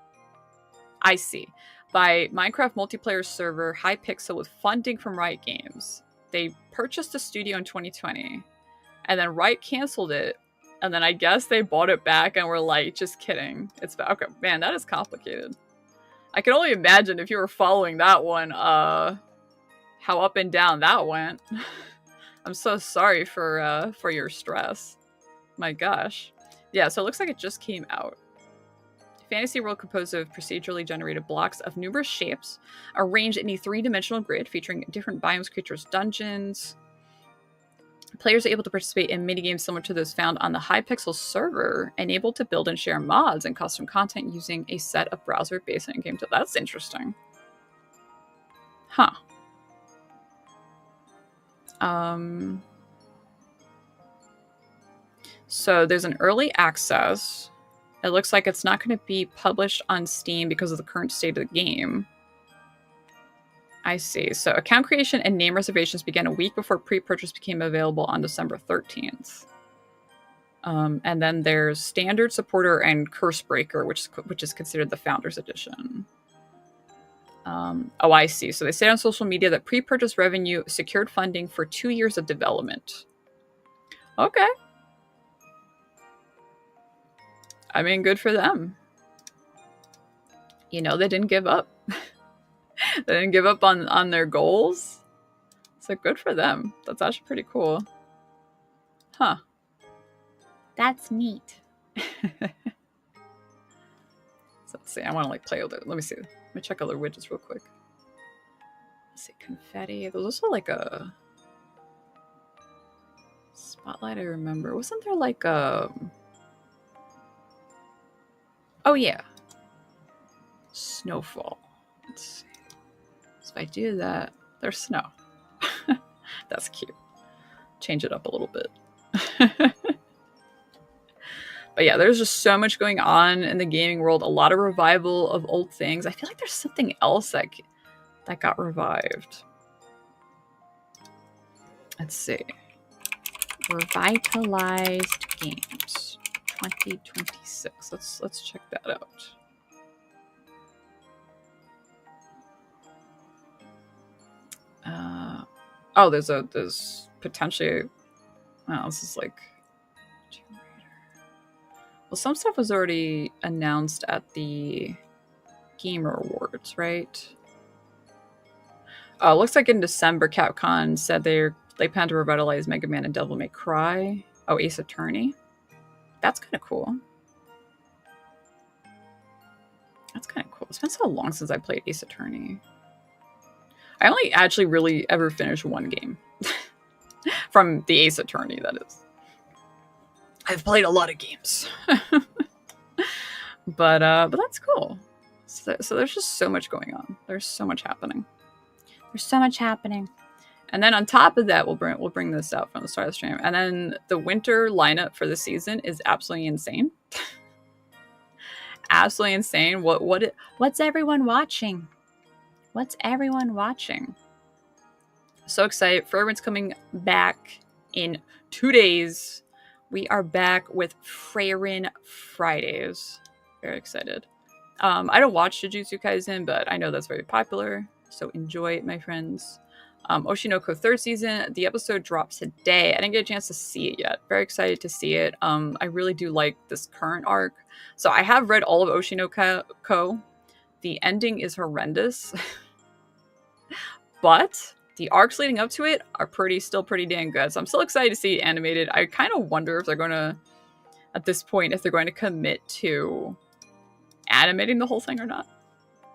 I see. By Minecraft multiplayer server Hypixel with funding from Riot Games. They purchased the studio in 2020. And then Riot canceled it. And then I guess they bought it back and were like, just kidding. It's okay. Man, that is complicated. I can only imagine if you were following that one, how up and down that went. I'm so sorry for your stress. My gosh. Yeah, so it looks like it just came out. Fantasy world composed of procedurally generated blocks of numerous shapes, arranged in a 3-dimensional grid featuring different biomes, creatures, dungeons. Players are able to participate in minigames similar to those found on the Hypixel server, and able to build and share mods and custom content using a set of browser-based in-game tools. That's interesting. Huh. So there's an early access. It looks like it's not going to be published on Steam because of the current state of the game. I see. So account creation and name reservations began a week before pre-purchase became available on December 13th. And then there's Standard, Supporter, and Curse Breaker, which is considered the Founders Edition. Oh, I see. So they say on social media that pre-purchase revenue secured funding for 2 years of development. Okay. I mean, good for them. You know, they didn't give up. They didn't give up on their goals. So good for them. That's actually pretty cool. Huh. That's neat. So let's see. I want to like play other. Let me see. Let me check other widgets real quick. Let's see. Confetti. There's also like a spotlight. I remember. Wasn't there like a? Oh yeah. Snowfall. Let's see. So if I do that, there's snow. That's cute. Change it up a little bit. But yeah, there's just so much going on in the gaming world. A lot of revival of old things. I feel like there's something else that got revived. Let's see. Revitalized games 2026. Let's check that out. Oh, there's potentially. Oh, this is like. Well, some stuff was already announced at the Gamer Awards, right? Looks like in December, Capcom said they plan to revitalize Mega Man and Devil May Cry. Oh, Ace Attorney. That's kind of cool. That's kind of cool. It's been so long since I played Ace Attorney. I only actually really ever finished one game. From the Ace Attorney, that is. I've played a lot of games. But that's cool. So there's just so much going on. There's so much happening. And then on top of that, we'll bring this out from the start of the stream. And then the winter lineup for the season is absolutely insane. Absolutely insane. What's everyone watching? So excited. Everyone's coming back in 2 days. We are back with Freyrin Fridays. Very excited. I don't watch Jujutsu Kaisen, but I know that's very popular. So enjoy it, my friends. Oshinoko 3rd season. The episode drops today. I didn't get a chance to see it yet. Very excited to see it. I really do like this current arc. So I have read all of Oshinoko. The ending is horrendous. But the arcs leading up to it are still pretty dang good. So I'm still excited to see it animated. I kind of wonder if they're going to, at this point, if they're going to commit to animating the whole thing or not.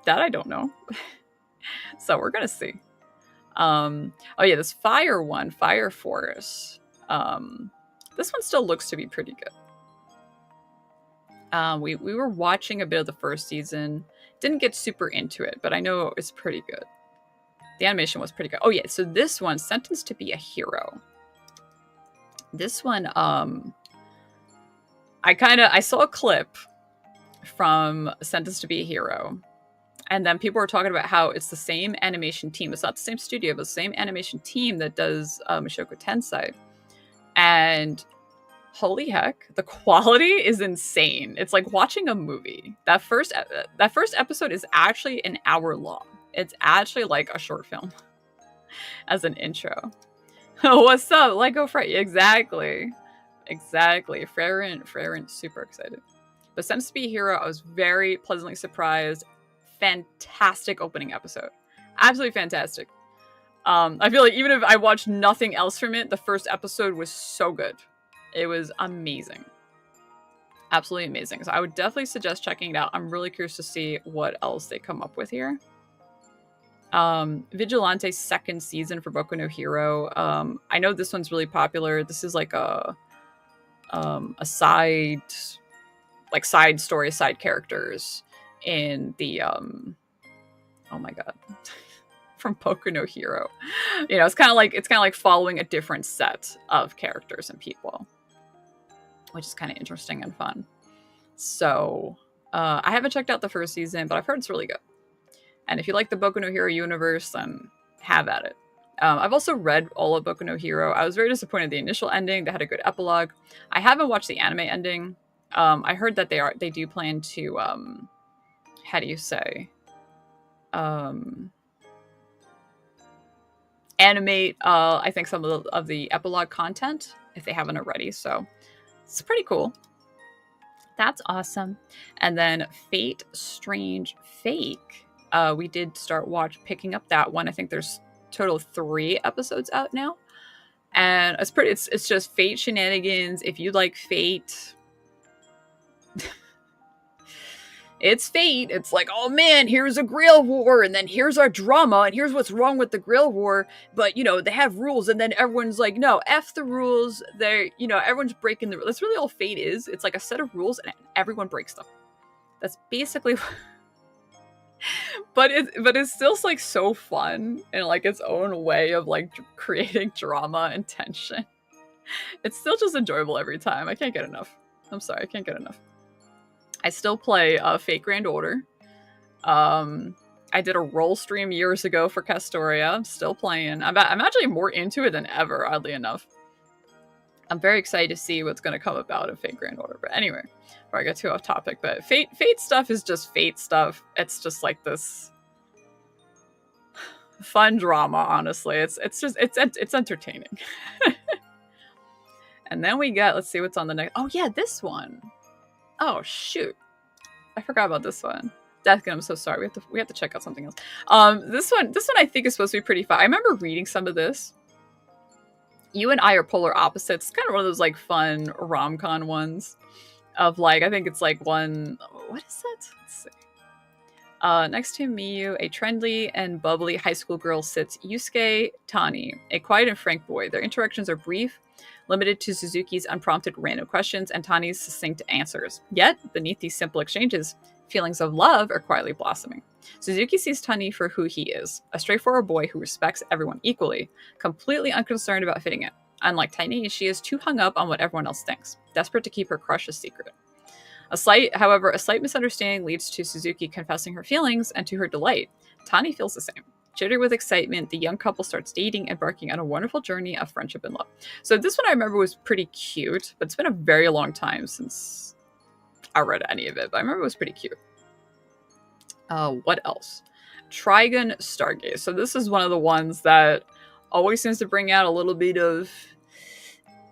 That I don't know. So we're going to see. Oh yeah, this Fire Forest. This one still looks to be pretty good. We were watching a bit of the first season. Didn't get super into it, but I know it's pretty good. The animation was pretty good. Oh yeah, so this one, Sentenced to be a Hero. This one, I saw a clip from Sentenced to be a Hero. And then people were talking about how it's the same animation team. It's not the same studio, but the same animation team that does Mushoku Tensei. And holy heck, the quality is insane. It's like watching a movie. That first episode is actually an hour long. It's actually like a short film as an intro. What's up? Lego Friday. Exactly. Freyrin, super excited. But Sentenced to be a Hero, I was very pleasantly surprised. Fantastic opening episode. Absolutely fantastic. I feel like even if I watched nothing else from it, the first episode was so good. It was amazing. Absolutely amazing. So I would definitely suggest checking it out. I'm really curious to see what else they come up with here. Vigilante 2nd season for Boku no Hero. I know this one's really popular. This is like a side story, side characters in the oh my god, from Boku no Hero. You know, it's kind of like following a different set of characters and people, which is kind of interesting and fun. So I haven't checked out the first season, but I've heard it's really good. And if you like the Boku no Hero universe, then have at it. I've also read all of Boku no Hero. I was very disappointed in the initial ending. They had a good epilogue. I haven't watched the anime ending. I heard that they do plan to how do you say, animate I think some of the epilogue content if they haven't already. So it's pretty cool. That's awesome. And then Fate Strange Fake. We did start picking up that one. I think there's total 3 episodes out now. And it's just Fate shenanigans. If you like Fate, it's Fate. It's like, oh man, here's a grill war, and then here's our drama, and here's what's wrong with the grill war. But, you know, they have rules, and then everyone's like, no, F the rules. Everyone's breaking the rules. That's really all Fate is. It's like a set of rules, and everyone breaks them. That's basically but it's still like so fun in like its own way of like creating drama and tension. It's still just enjoyable every time. I can't get enough. I'm sorry, I can't get enough. I still play Fate Grand Order. I did a roll stream years ago for Castoria. I'm still playing. I'm actually more into it than ever, oddly enough. I'm very excited to see what's going to come about in Fate Grand Order. But anyway, before I get too off topic, but Fate stuff is just Fate stuff. It's just like this fun drama, honestly. It's entertaining. And then we get, let's see what's on the next. Oh yeah, this one. Oh shoot, I forgot about this one. Deathkin, I'm so sorry. We have to check out something else. This one I think is supposed to be pretty fun. I remember reading some of this. You and I are polar opposites. It's kind of one of those like fun rom-com ones. Of like, I think it's like one. What is that? Let's see. Next to Miyu, a trendy and bubbly high school girl sits Yusuke Tani, a quiet and frank boy. Their interactions are brief, limited to Suzuki's unprompted random questions and Tani's succinct answers. Yet, beneath these simple exchanges, feelings of love are quietly blossoming. Suzuki sees Tani for who he is, a straightforward boy who respects everyone equally, completely unconcerned about fitting in. Unlike Tani, she is too hung up on what everyone else thinks, desperate to keep her crush a secret. However, a slight misunderstanding leads to Suzuki confessing her feelings, and to her delight, Tani feels the same. Jittery with excitement, the young couple starts dating, embarking on a wonderful journey of friendship and love. So this one I remember was pretty cute, but it's been a very long time since I read any of it, but I remember it was pretty cute. What else? Trigun Stargaze. So this is one of the ones that always seems to bring out a little bit of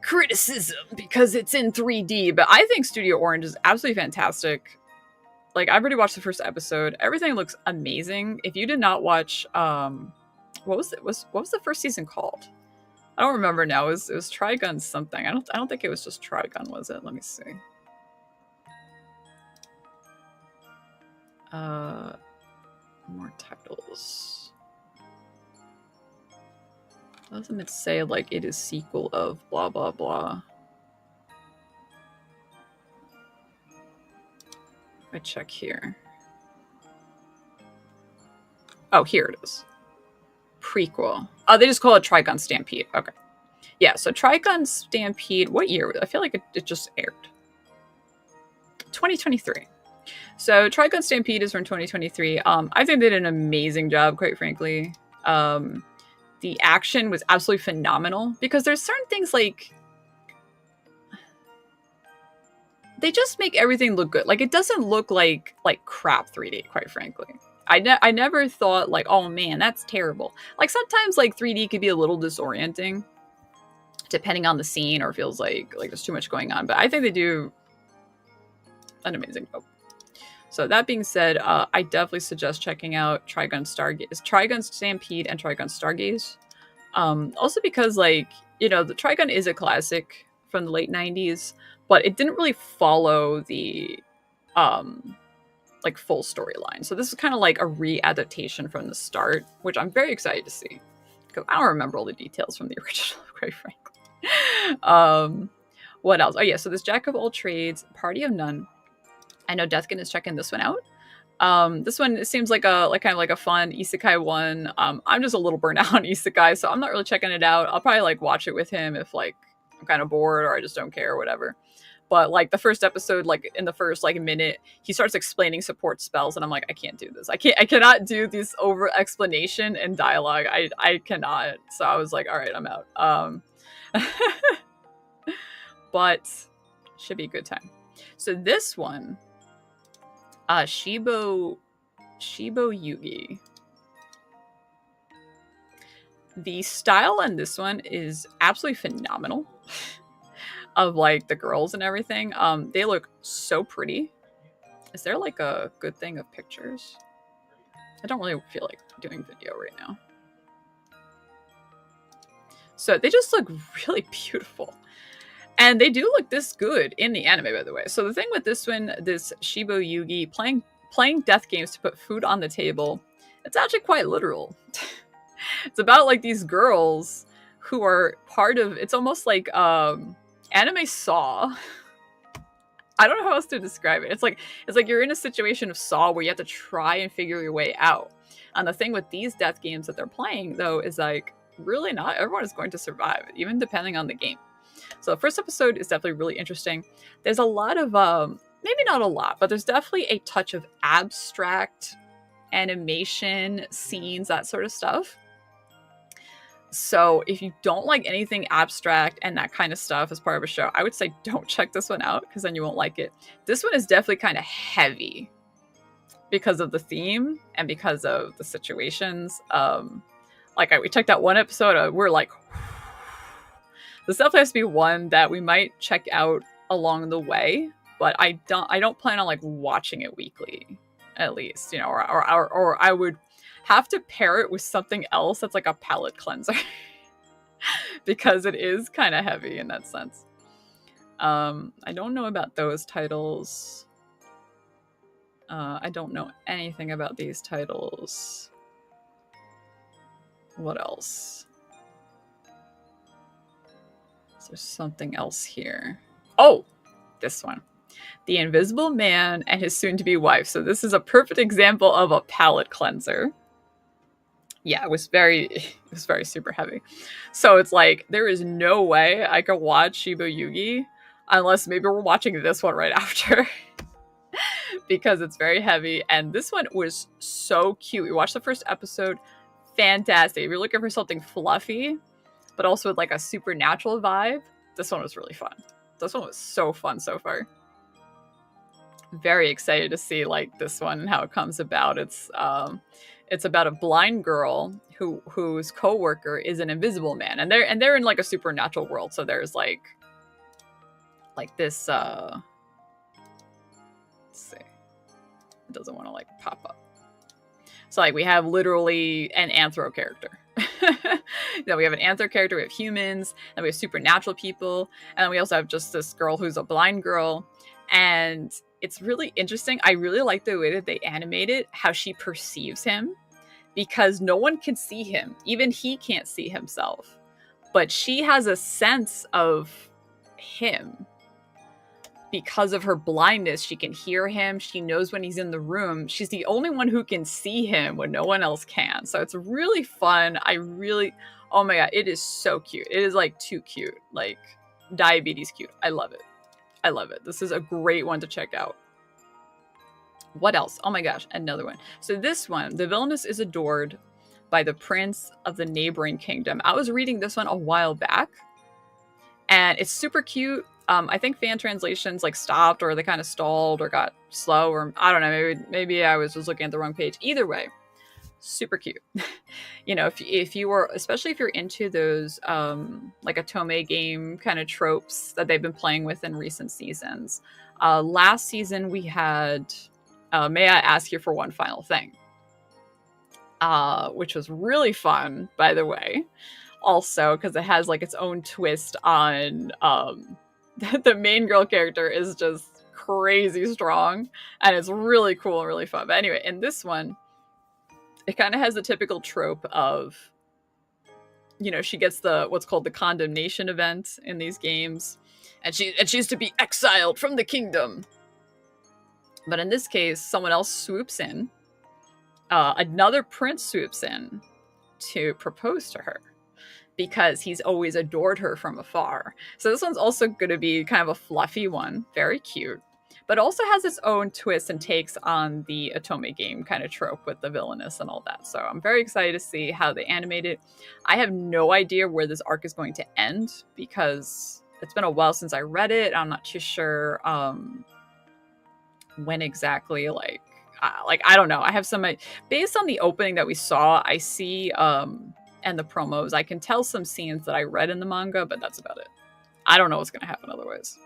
criticism because it's in 3D, but I think Studio Orange is absolutely fantastic. Like, I've already watched the first episode. Everything looks amazing. If you did not watch, what was the first season called? I don't remember now. It was Trigun something. I don't think it was just Trigun, was it? Let me see. More titles. Doesn't it say like it is sequel of blah blah blah? I check here. Oh, here it is. Prequel. Oh, they just call it Trigun Stampede. Okay. Yeah, so Trigun Stampede, what year? I feel like it just aired. 2023. So Trigun Stampede is from 2023. I think they did an amazing job, quite frankly. The action was absolutely phenomenal because there's certain things like they just make everything look good. Like, it doesn't look like crap 3D, quite frankly. I never thought like, oh man, that's terrible. Like, sometimes like 3D could be a little disorienting depending on the scene, or feels like there's too much going on. But I think they do an amazing job. So that being said, I definitely suggest checking out Trigun Stampede and Trigun Stargaze. Also because, like, you know, the Trigun is a classic from the late 90s, but it didn't really follow the like full storyline. So this is kind of like a re-adaptation from the start, which I'm very excited to see because I don't remember all the details from the original, quite frankly. What else? Oh yeah, so this Jack of All Trades, Party of None. I know Deathkin is checking this one out. This one, it seems like kind of like a fun isekai one. I'm just a little burnt out on isekai, so I'm not really checking it out. I'll probably like watch it with him if like I'm kind of bored or I just don't care or whatever. But like the first episode, like in the first like minute, he starts explaining support spells, and I'm like, I can't do this. I cannot do this over explanation and dialogue. I cannot. So I was like, all right, I'm out. But should be a good time. So this one, Shibo Yugi. The style on this one is absolutely phenomenal. Of like the girls and everything. They look so pretty. Is there like a good thing of pictures? I don't really feel like doing video right now. So they just look really beautiful. And they do look this good in the anime, by the way. So the thing with this one, this Shibo Yugi, playing death games to put food on the table, it's actually quite literal. It's about like these girls who are part of, it's almost like anime Saw. I don't know how else to describe it. It's like you're in a situation of Saw where you have to try and figure your way out. And the thing with these death games that they're playing, though, is like really not everyone is going to survive, even depending on the game. So the first episode is definitely really interesting. There's a lot of, maybe not a lot, but there's definitely a touch of abstract animation, scenes, that sort of stuff. So if you don't like anything abstract and that kind of stuff as part of a show, I would say don't check this one out because then you won't like it. This one is definitely kind of heavy because of the theme and because of the situations. We checked out one episode, we're like, this definitely has to be one that we might check out along the way, but I don't plan on like watching it weekly, at least, you know, or I would have to pair it with something else that's like a palate cleanser because it is kind of heavy in that sense. I don't know about those titles. I don't know anything about these titles. What else? So There's something else here. Oh, this one. The Invisible Man and his soon-to-be wife. So this is a perfect example of a palate cleanser. Yeah, it was very super heavy. So it's like, there is no way I could watch Shiba Yugi unless maybe we're watching this one right after. Because it's very heavy. And this one was so cute. We watched the first episode. Fantastic. If you're looking for something fluffy, but also with like a supernatural vibe, this one was really fun. This one was so fun so far. Very excited to see like this one and how it comes about. It's about a blind girl whose co-worker is an invisible man, and they're in like a supernatural world. So there's like this let's see. It doesn't want to like pop up. So like we have literally an anthro character. Then we have an anthro character, we have humans, and we have supernatural people, and then we also have just this girl who's a blind girl. And it's really interesting. I really like the way that they animated how she perceives him, because no one can see him. Even he can't see himself. But she has a sense of him. Because of her blindness, she can hear him. She knows when he's in the room. She's the only one who can see him when no one else can. So it's really fun. Oh my god, it is so cute. It is like too cute. Like diabetes cute. I love it. I love it. This is a great one to check out. What else? Oh my gosh, another one. So this one, the villainess is adored by the prince of the neighboring kingdom. I was reading this one a while back, and it's super cute. I think fan translations like stopped, or they kind of stalled or got slow, or I don't know, maybe I was just looking at the wrong page. Either way, super cute. You know, if you were, especially if you're into those like Otome game kind of tropes that they've been playing with in recent seasons. Last season we had May I Ask You for One Final Thing, which was really fun, by the way. Also, because it has like its own twist on the main girl character is just crazy strong, and it's really cool and really fun. But anyway, in this one, it kind of has the typical trope of, you know, she gets what's called the condemnation event in these games, and she's to be exiled from the kingdom. But in this case, someone else swoops in. Another prince swoops in to propose to her, because he's always adored her from afar. So this one's also going to be kind of a fluffy one, very cute, but also has its own twist and takes on the Otome game kind of trope with the villainous and all that. So I'm very excited to see how they animate it. I have no idea where this arc is going to end, because it's been a while since I read it. I'm not too sure when exactly, like I don't know. I have some, based on the opening that we saw, I see and the promos, I can tell some scenes that I read in the manga, but that's about it. I don't know what's going to happen otherwise.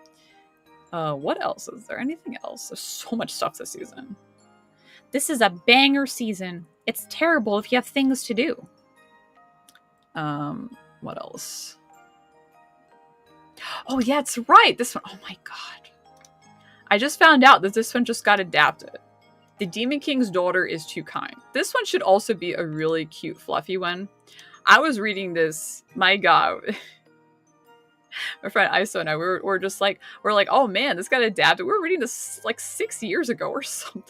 What else? Is there anything else? There's so much stuff this season. This is a banger season. It's terrible if you have things to do. What else? Oh, yeah, it's right. This one. Oh, my God. I just found out that this one just got adapted. The Demon King's daughter is too kind. This one should also be a really cute, fluffy one. I was reading this, my god. My friend Iso and I, we're just like, oh man, this got adapted. We were reading this like 6 years ago or something.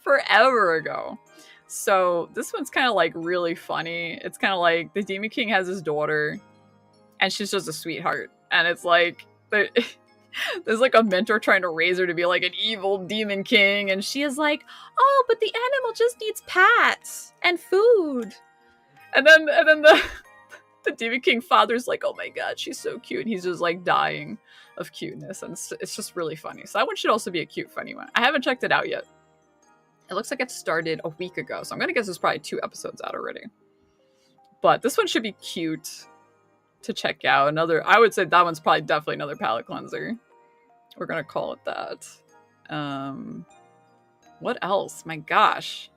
Forever ago. So this one's kind of like really funny. It's kind of like the Demon King has his daughter, and she's just a sweetheart. And it's like, there's like a mentor trying to raise her to be like an evil demon king, and she is like, oh, but the animal just needs pats and food. And then the Demon King father's like, oh my god, she's so cute. And he's just like dying of cuteness. And it's just really funny. So that one should also be a cute, funny one. I haven't checked it out yet. It looks like it started a week ago. So I'm going to guess there's probably 2 episodes out already. But this one should be cute to check out. I would say that one's probably definitely another palate cleanser. We're going to call it that. What else? My gosh.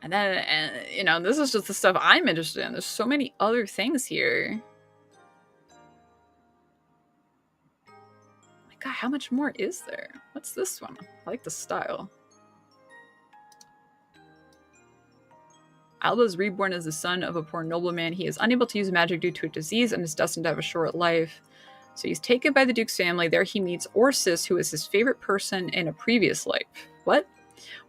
And then, you know, this is just the stuff I'm interested in. There's so many other things here. My god, how much more is there? What's this one? I like the style. Alba is reborn as the son of a poor nobleman. He is unable to use magic due to a disease and is destined to have a short life. So he's taken by the Duke's family. There he meets Orsis, who is his favorite person in a previous life. What?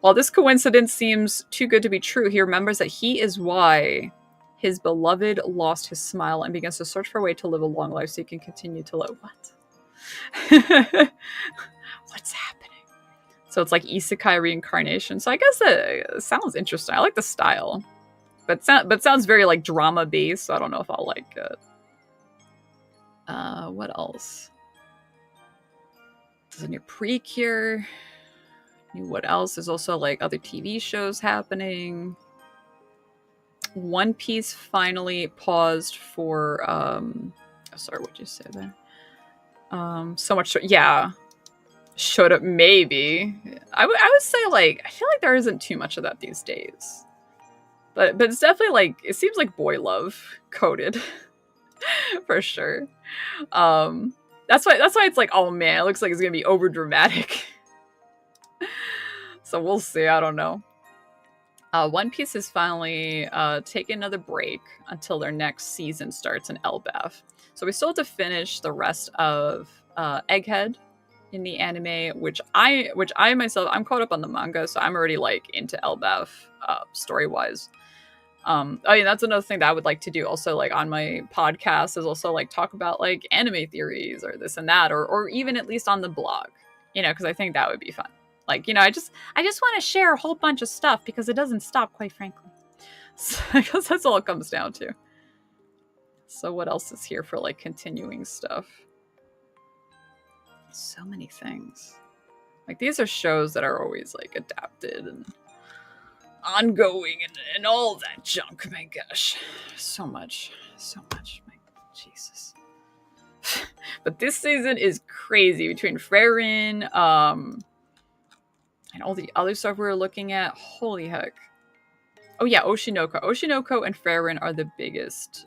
While this coincidence seems too good to be true, he remembers that he is why his beloved lost his smile and begins to search for a way to live a long life so he can continue to live. What? What's happening? So it's like isekai reincarnation. So I guess it sounds interesting. I like the style. But sounds very like drama based, so I don't know if I'll like it. What else? There's a new Precure. What else? There's also like other TV shows happening. One Piece finally paused for sorry, what'd you say there? So much, yeah. Showed up, maybe. I would say, like, I feel like there isn't too much of that these days. But it's definitely, like, it seems like boy love coded. For sure. That's why it's like, oh man, it looks like it's gonna be over dramatic. So we'll see, I don't know. One Piece is finally taking another break until their next season starts in Elbaf. So we still have to finish the rest of Egghead in the anime, which I myself, I'm caught up on the manga, so I'm already like into Elbaf story-wise. Oh yeah, that's another thing that I would like to do also, like on my podcast, is also like talk about like anime theories or this and that, or even at least on the blog, you know, because I think that would be fun. Like, you know, I just want to share a whole bunch of stuff because it doesn't stop, quite frankly. So I guess that's all it comes down to. So what else is here for like continuing stuff? So many things. Like these are shows that are always like adapted and ongoing and all that junk. My gosh, so much, my Jesus. But this season is crazy between Freyrin, and all the other stuff we were looking at. Holy heck. Oh yeah, Oshinoko and Freyrin are the biggest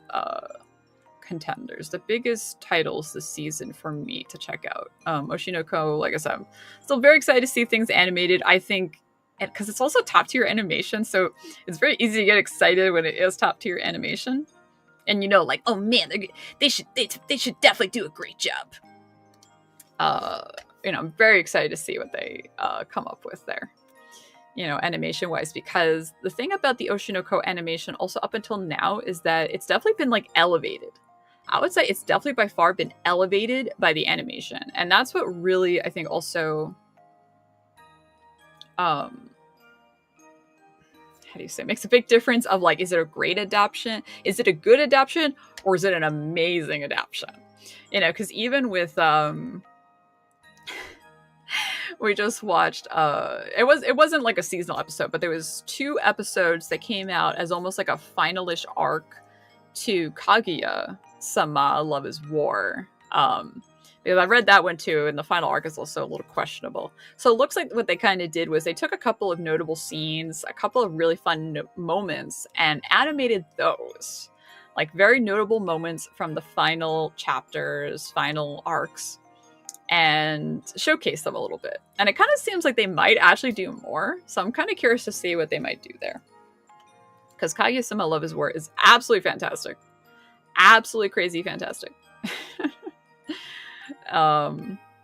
contenders, the biggest titles this season for me to check out. Oshinoko, like I said, I'm still very excited to see things animated. I think, because it's also top tier animation, so it's very easy to get excited when it is top tier animation. And you know, like, oh man, they should definitely do a great job. You know, I'm very excited to see what they come up with there, you know, animation wise, because the thing about the Oshinoko animation also up until now is that it's definitely been like elevated. I would say it's definitely by far been elevated by the animation. And that's what really, I think, also, how do you say, makes a big difference of like, is it a great adaptation? Is it a good adaptation? Or is it an amazing adaptation? You know, because even with, we just watched, it wasn't like a seasonal episode, but there was 2 episodes that came out as almost like a finalish arc to Kaguya-sama Love is War. Because I read that one too, and the final arc is also a little questionable. So it looks like what they kind of did was they took a couple of notable scenes, a couple of really fun moments, and animated those. Like very notable moments from the final chapters, final arcs, and showcase them a little bit. And it kind of seems like they might actually do more. So I'm kind of curious to see what they might do there. Because Kaguya-sama Love is War is absolutely fantastic. Absolutely crazy fantastic.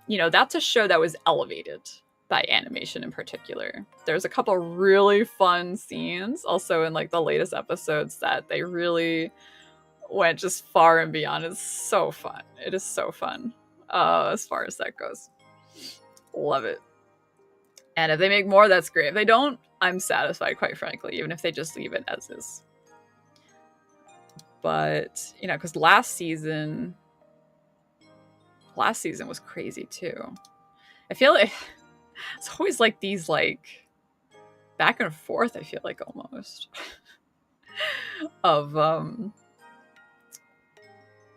You know, that's a show that was elevated by animation in particular. There's a couple really fun scenes also in like the latest episodes that they really went just far and beyond. It's so fun. It is so fun as far as that goes. Love it. And if they make more, that's great. If they don't, I'm satisfied, quite frankly, even if they just leave it as is. But, you know, because last season was crazy too. I feel like it's always like these like back and forth, I feel like almost of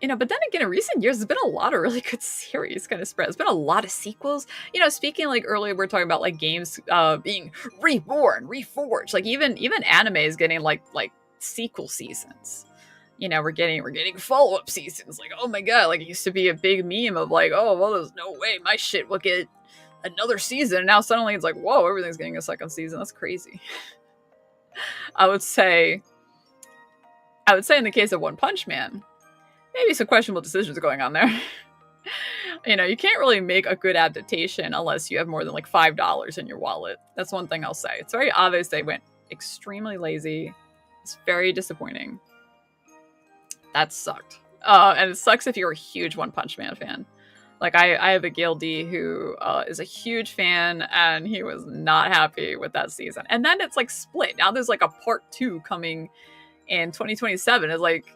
you know, but then again, in recent years, there's been a lot of really good series kind of spread. There's been a lot of sequels. You know, speaking like earlier, we we're talking about like games being reborn, reforged. Like even anime is getting like sequel seasons. You know, we're getting follow-up seasons. Like, oh my god, like it used to be a big meme of like, oh well, there's no way my shit will get another season. And now suddenly it's like, whoa, everything's getting a second season. That's crazy. I would say I would say in the case of One Punch Man, maybe some questionable decisions going on there. You know, you can't really make a good adaptation unless you have more than like $5 in your wallet. That's one thing I'll say. It's very obvious they went extremely lazy. It's very disappointing. That sucked. And it sucks if you're a huge One Punch Man fan. Like, I have a Gildy who is a huge fan, and he was not happy with that season. And then it's like split. Now there's like a part 2 coming in 2027. It's like,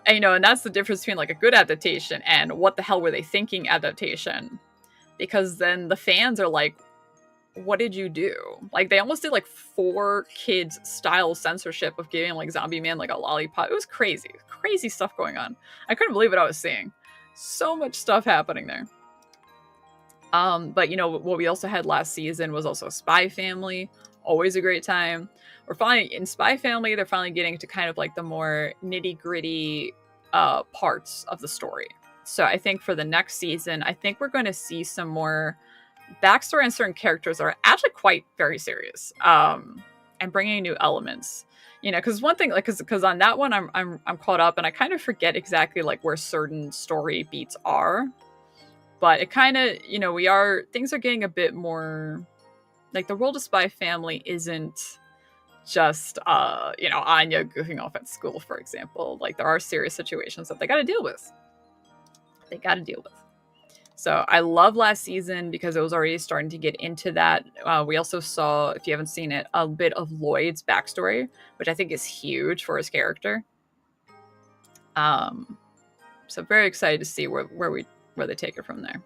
you know, and that's the difference between like a good adaptation and what the hell were they thinking adaptation. Because then the fans are like, what did you do? Like, they almost did like 4 kids style censorship of giving like Zombie Man like a lollipop. It was crazy. Crazy stuff going on. I couldn't believe what I was seeing. So much stuff happening there. But you know, what we also had last season was also Spy Family. Always a great time. We're finally in Spy Family, they're finally getting to kind of like the more nitty-gritty parts of the story. So I think for the next season, I think we're going to see some more backstory on certain characters that are actually quite very serious, and bringing new elements. You know, because one thing, like, because on that one, I'm caught up, and I kind of forget exactly like where certain story beats are. But it kind of, you know, things are getting a bit more, like, the world of Spy Family isn't just, you know, Anya goofing off at school, for example. Like, there are serious situations that they got to deal with. So I love last season because it was already starting to get into that. We also saw, if you haven't seen it, a bit of Lloyd's backstory, which I think is huge for his character. So very excited to see where they take it from there.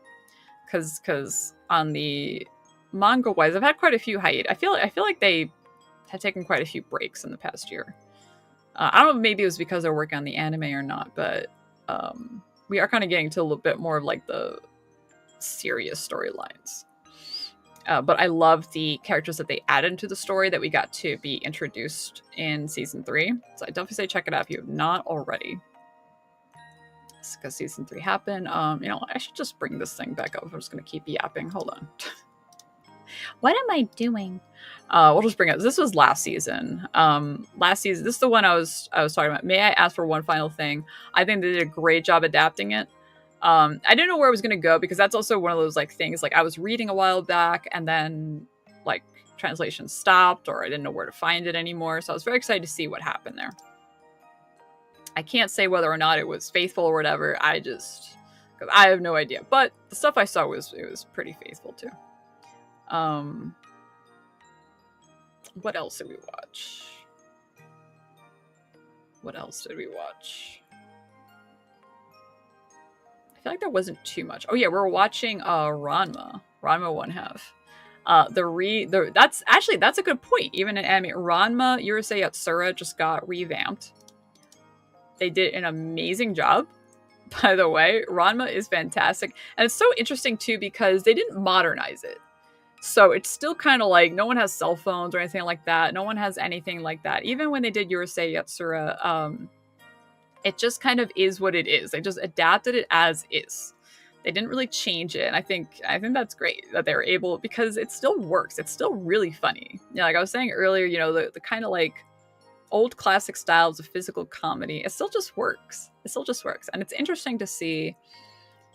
Because on the manga wise, I've had quite a few hiatus. I feel like they had taken quite a few breaks in the past year. I don't know, maybe it was because they're working on the anime or not, but we are kind of getting to a little bit more of like the serious storylines. But I love the characters that they added into the story that we got to be introduced in season 3. So I definitely say check it out if you have not already. Because season 3 happened. You know, I should just bring this thing back up. I'm just going to keep yapping. Hold on. What am I doing? We'll just bring it. This was last season. This is the one I was talking about. May I ask for one final thing? I think they did a great job adapting it. I didn't know where I was going to go because that's also one of those like things. Like, I was reading a while back and then like translation stopped, or I didn't know where to find it anymore. So I was very excited to see what happened there. I can't say whether or not it was faithful or whatever. Because I have no idea. But the stuff I saw was pretty faithful too. What else did we watch? I feel like there wasn't too much. Oh yeah, we're watching Ranma 1/2. That's a good point. Even in anime, Ranma Urusei Yatsura just got revamped. They did an amazing job, by the way. Ranma is fantastic. And it's so interesting, too, because they didn't modernize it. So it's still kind of like, no one has cell phones or anything like that. No one has anything like that. Even when they did Urusei Yatsura, it just kind of is what it is. They just adapted it as is. They didn't really change it. And I think that's great that they were able, because it still works. It's still really funny. You know, like I was saying earlier, you know, the kind of like old classic styles of physical comedy, it still just works. And it's interesting to see,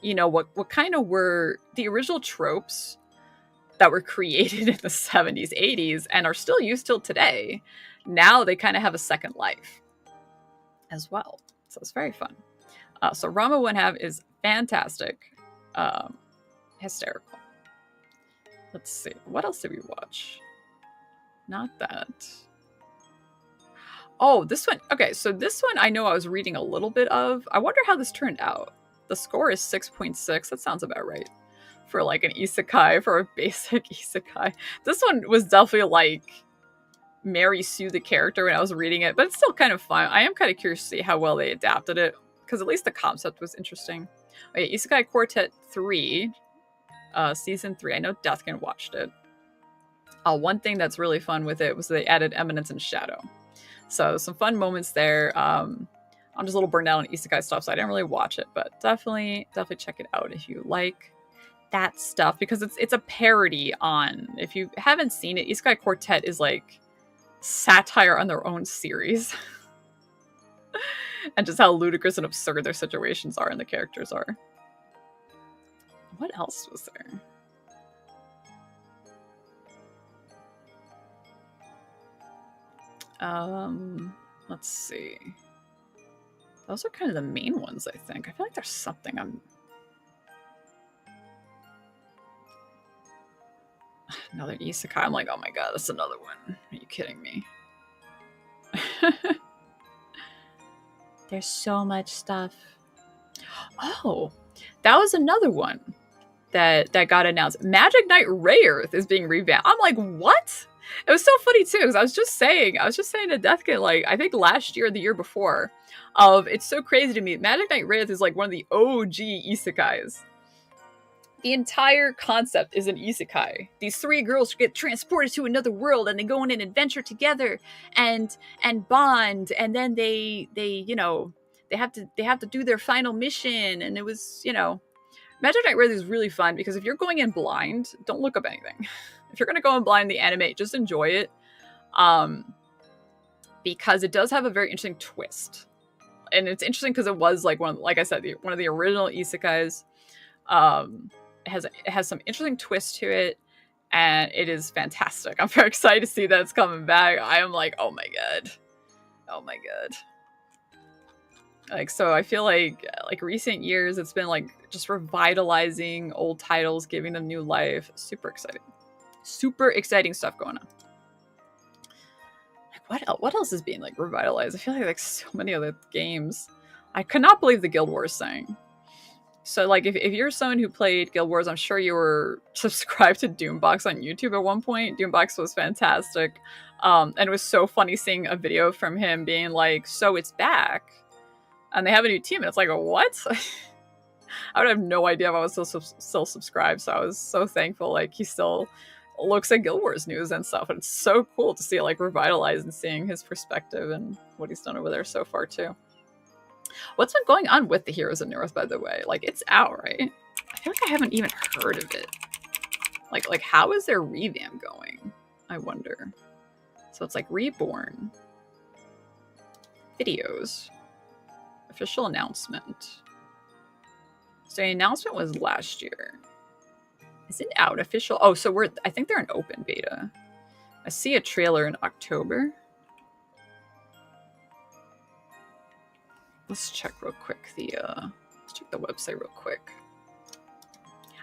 you know, what kind of were the original tropes that were created in the 70s, 80s, and are still used till today. Now they kind of have a second life as well. So it's very fun. So Ranma 1/2 is fantastic. Hysterical. Let's see. What else did we watch? Not that. Oh, this one. Okay, so this one I know I was reading a little bit of. I wonder how this turned out. The score is 6.6. That sounds about right. For like an isekai, for a basic isekai. This one was definitely like Mary Sue the character when I was reading it, but it's still kind of fun. I am kind of curious to see how well they adapted it, because at least the concept was interesting. Okay, Isekai Quartet 3, Season 3. I know Deathkin watched it. One thing that's really fun with it was they added Eminence and Shadow. So some fun moments there. I'm just a little burned out on isekai stuff, so I didn't really watch it, but definitely check it out if you like that stuff, because it's a parody on, if you haven't seen it, Isekai Quartet is like satire on their own series. And just how ludicrous and absurd their situations are and the characters are. What else was there? Let's see. Those are kind of the main ones, I think. I feel like there's something I'm... Another isekai. I'm like, oh my god, that's another one. Are you kidding me? There's so much stuff. Oh, that was another one that got announced. Magic Knight Rayearth is being revamped. I'm like, what? It was so funny too, because I was just saying to Deathkit, like, I think last year or the year before, it's so crazy to me. Magic Knight Rayearth is like one of the OG isekais. The entire concept is an isekai. These three girls get transported to another world and they go on an adventure together and bond, and then they have to do their final mission. And it was, Magic Knight Rayearth is really fun because if you're going in blind, don't look up anything. If you're going to go in blind, the anime, just enjoy it. Because it does have a very interesting twist. And it's interesting because it was like one of the original isekais. It has some interesting twist to it, and it is fantastic. I'm very excited to see that it's coming back. I am like, oh my god. Like, so I feel like recent years, it's been like just revitalizing old titles, giving them new life. Super exciting stuff going on. Like, what else is being like revitalized? I feel like so many other games. I could not believe the Guild Wars thing. So, like, if you're someone who played Guild Wars, I'm sure you were subscribed to Doombox on YouTube at one point. Doombox was fantastic. And it was so funny seeing a video from him being like, so it's back. And they have a new team. And it's like, what? I would have no idea if I was still subscribed. So I was so thankful. Like, he still looks at Guild Wars news and stuff. And it's so cool to see it, like, revitalized and seeing his perspective and what he's done over there so far, too. What's been going on with the Heroes of North, by the way? Like, it's out, right? I feel like I haven't even heard of it. Like how is their revamp going? I wonder. So it's like Reborn. Videos. Official announcement. So the announcement was last year. Is it out? Official? Oh, so I think they're in open beta. I see a trailer in October. Let's check real quick let's check the website real quick.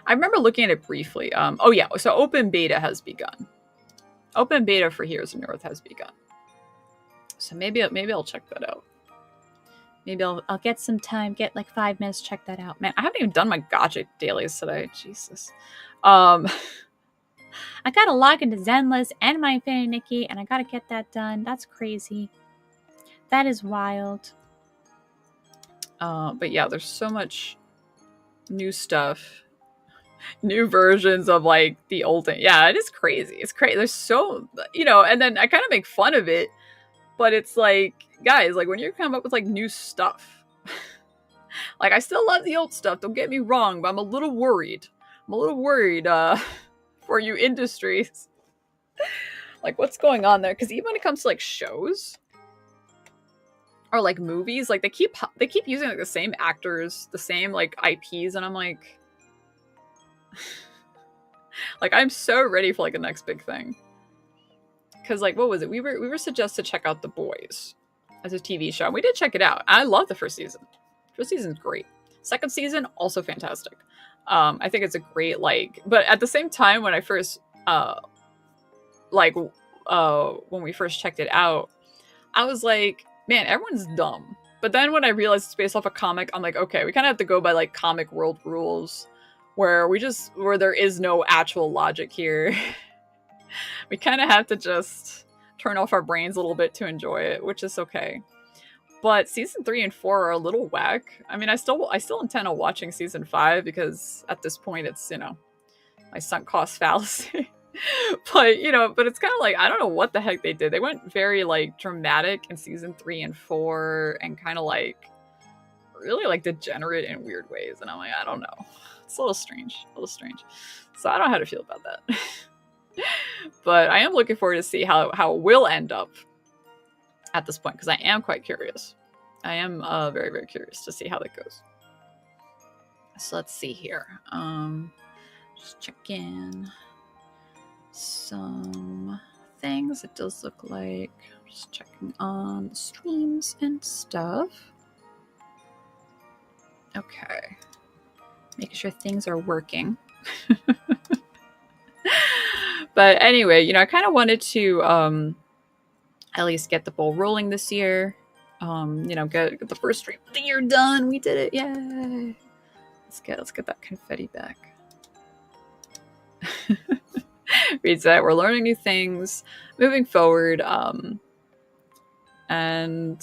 I remember looking at it briefly. Oh yeah, so open beta has begun. Open beta for Heroes of North has begun. So maybe I'll check that out. Maybe I'll get some time, get like 5 minutes, check that out. Man, I haven't even done my gacha dailies today. Jesus. I gotta log into Zenless and my Infinity Nikki, and I gotta get that done. That's crazy. That is wild. But yeah, there's so much new stuff. New versions of like the old thing. Yeah, it is crazy. It's crazy. There's so, and then I kind of make fun of it, but it's like, guys, like when you come up with like new stuff, like I still love the old stuff, don't get me wrong, but I'm a little worried. For you industries. Like what's going on there? Because even when it comes to like shows, or like movies, like they keep using like the same actors, the same like IPs, and I'm like, like I'm so ready for like the next big thing. Because like what was it? We were suggested to check out The Boys as a TV show. And we did check it out. I love the first season. First season's great. Second season also fantastic. I think it's a great but at the same time when I first when we first checked it out, I was like, man, everyone's dumb. But then when I realized it's based off a comic, I'm like, okay, we kind of have to go by like comic world rules where there is no actual logic here. We kind of have to just turn off our brains a little bit to enjoy it, which is okay. But season 3 and 4 are a little whack. I mean, I still intend on watching season 5 because at this point it's, my sunk cost fallacy. But it's kind of like, I don't know what the heck they did. They went very like dramatic in season 3 and 4 and kind of like really like degenerate in weird ways. And I'm like, I don't know. It's a little strange. So I don't know how to feel about that. But I am looking forward to see how it will end up at this point, because I am quite curious. I am very, very curious to see how that goes. So let's see here. Just check in some things. It does look like just checking on the streams and stuff. Okay. Making sure things are working. But anyway, I kind of wanted to at least get the ball rolling this year. Get the first stream of the year done. We did it. Yay. Let's get that confetti back. Reads that we're learning new things, moving forward, and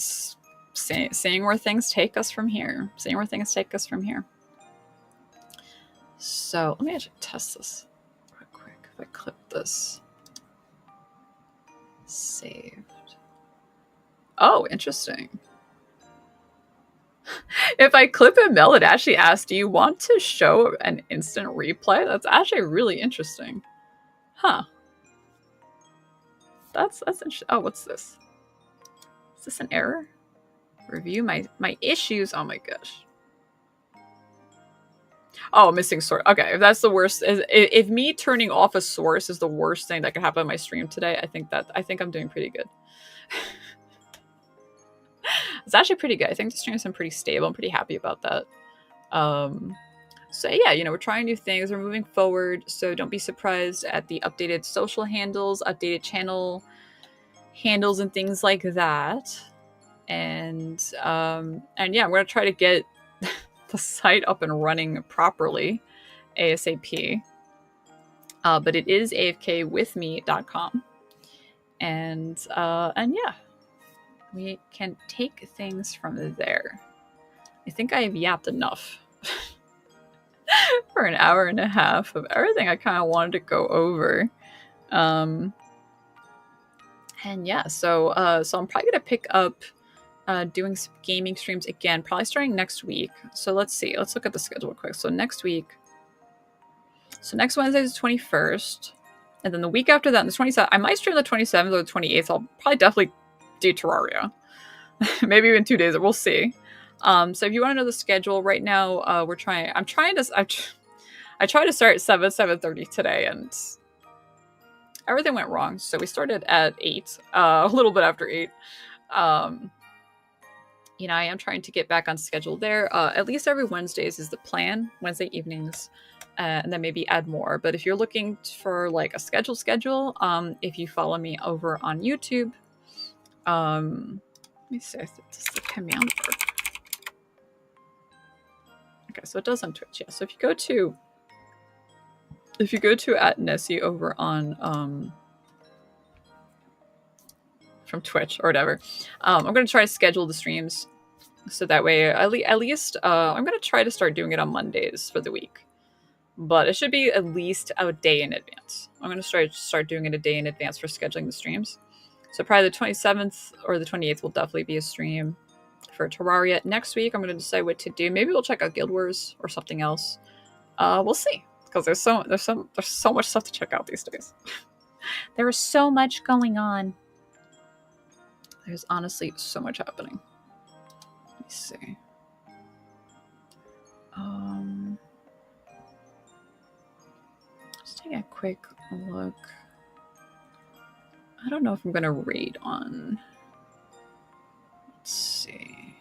seeing where things take us from here. So let me actually test this real quick. If I clip this, saved. Oh, interesting. If I clip a mail, it actually asks, do you want to show an instant replay? That's actually really interesting. Huh. That's interesting. Oh, what's this? Is this an error? Review my issues. Oh my gosh. Oh, missing source. Okay, if that's the worst, if me turning off a source is the worst thing that could happen on my stream today, I think I'm doing pretty good. It's actually pretty good. I think the stream's been pretty stable. I'm pretty happy about that. So yeah, we're trying new things. We're moving forward. So don't be surprised at the updated social handles, updated channel handles, and things like that. And yeah, I'm going to try to get the site up and running properly ASAP. But it is afkwithme.com. And yeah, we can take things from there. I think I have yapped enough for an hour and a half of everything I kind of wanted to go over. And yeah, so I'm probably going to pick up doing some gaming streams again, probably starting next week. So let's see. Let's look at the schedule real quick. So next Wednesday is the 21st. And then the week after that, the 27th, I might stream the 27th or the 28th. I'll probably definitely do Terraria. Maybe even 2 days. We'll see. So if you want to know the schedule, right now I tried to start at 7:30 today, and everything went wrong. So we started at 8, a little bit after 8. I am trying to get back on schedule there. At least every Wednesdays is the plan, Wednesday evenings, and then maybe add more. But if you're looking for like a schedule, if you follow me over on YouTube, let me see if this is the command bar. Okay, so it does on Twitch, yeah. So if you go to @Nesi over on from Twitch or whatever, I'm going to try to schedule the streams so that way at least I'm going to try to start doing it on Mondays for the week, but it should be at least a day in advance. I'm going to start doing it a day in advance for scheduling the streams. So probably the 27th or the 28th will definitely be a stream for Terraria. Next week I'm going to decide what to do. Maybe we'll check out Guild Wars or something else. We'll see, because there's so much stuff to check out these days. There is so much going on. There's honestly so much happening. Let me see. Just take a quick look. I don't know if I'm going to raid on. Let's see.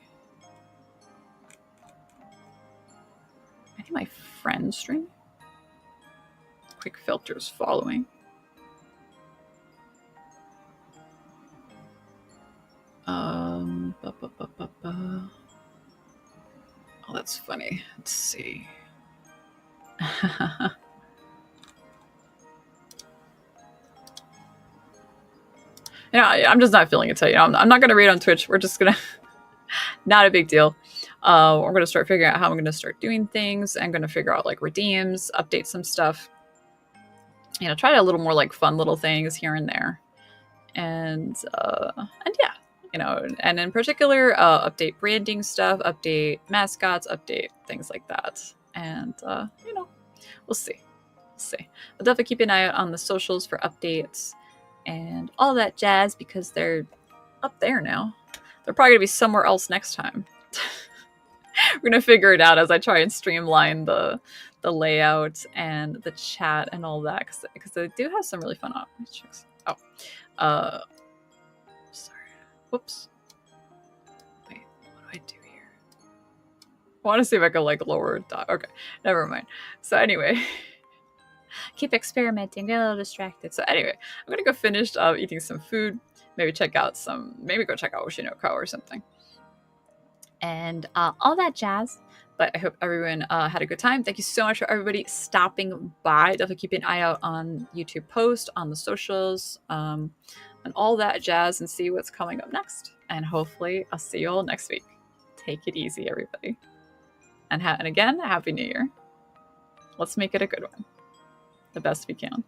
I think my friend stream. Quick filters following. Oh, that's funny. Let's see. I'm just not feeling it today. I'm not going to read on Twitch. We're just going to... Not a big deal. We're going to start figuring out how I'm going to start doing things. I'm going to figure out like redeems, update some stuff. Try a little more like fun little things here and there. And yeah. And in particular, update branding stuff, update mascots, update things like that. And, we'll see. see. I'll definitely keep an eye out on the socials for updates and all that jazz, because they're up there now. They're probably gonna be somewhere else next time. We're gonna figure it out as I try and streamline the layout and the chat and all that, because they do have some really fun options. Oh, sorry. Whoops. Wait, what do I do here? I want to see if I can like lower it down. Okay, never mind. So anyway, keep experimenting. Get a little distracted. So anyway, I'm gonna go finish eating some food. Maybe go check out Oshinoko or something, and all that jazz. But I hope everyone had a good time. Thank you so much for everybody stopping by. Definitely keep an eye out on YouTube posts, on the socials, and all that jazz, and see what's coming up next. And hopefully I'll see you all next week. Take it easy, everybody. And again, Happy New Year. Let's make it a good one. The best we can.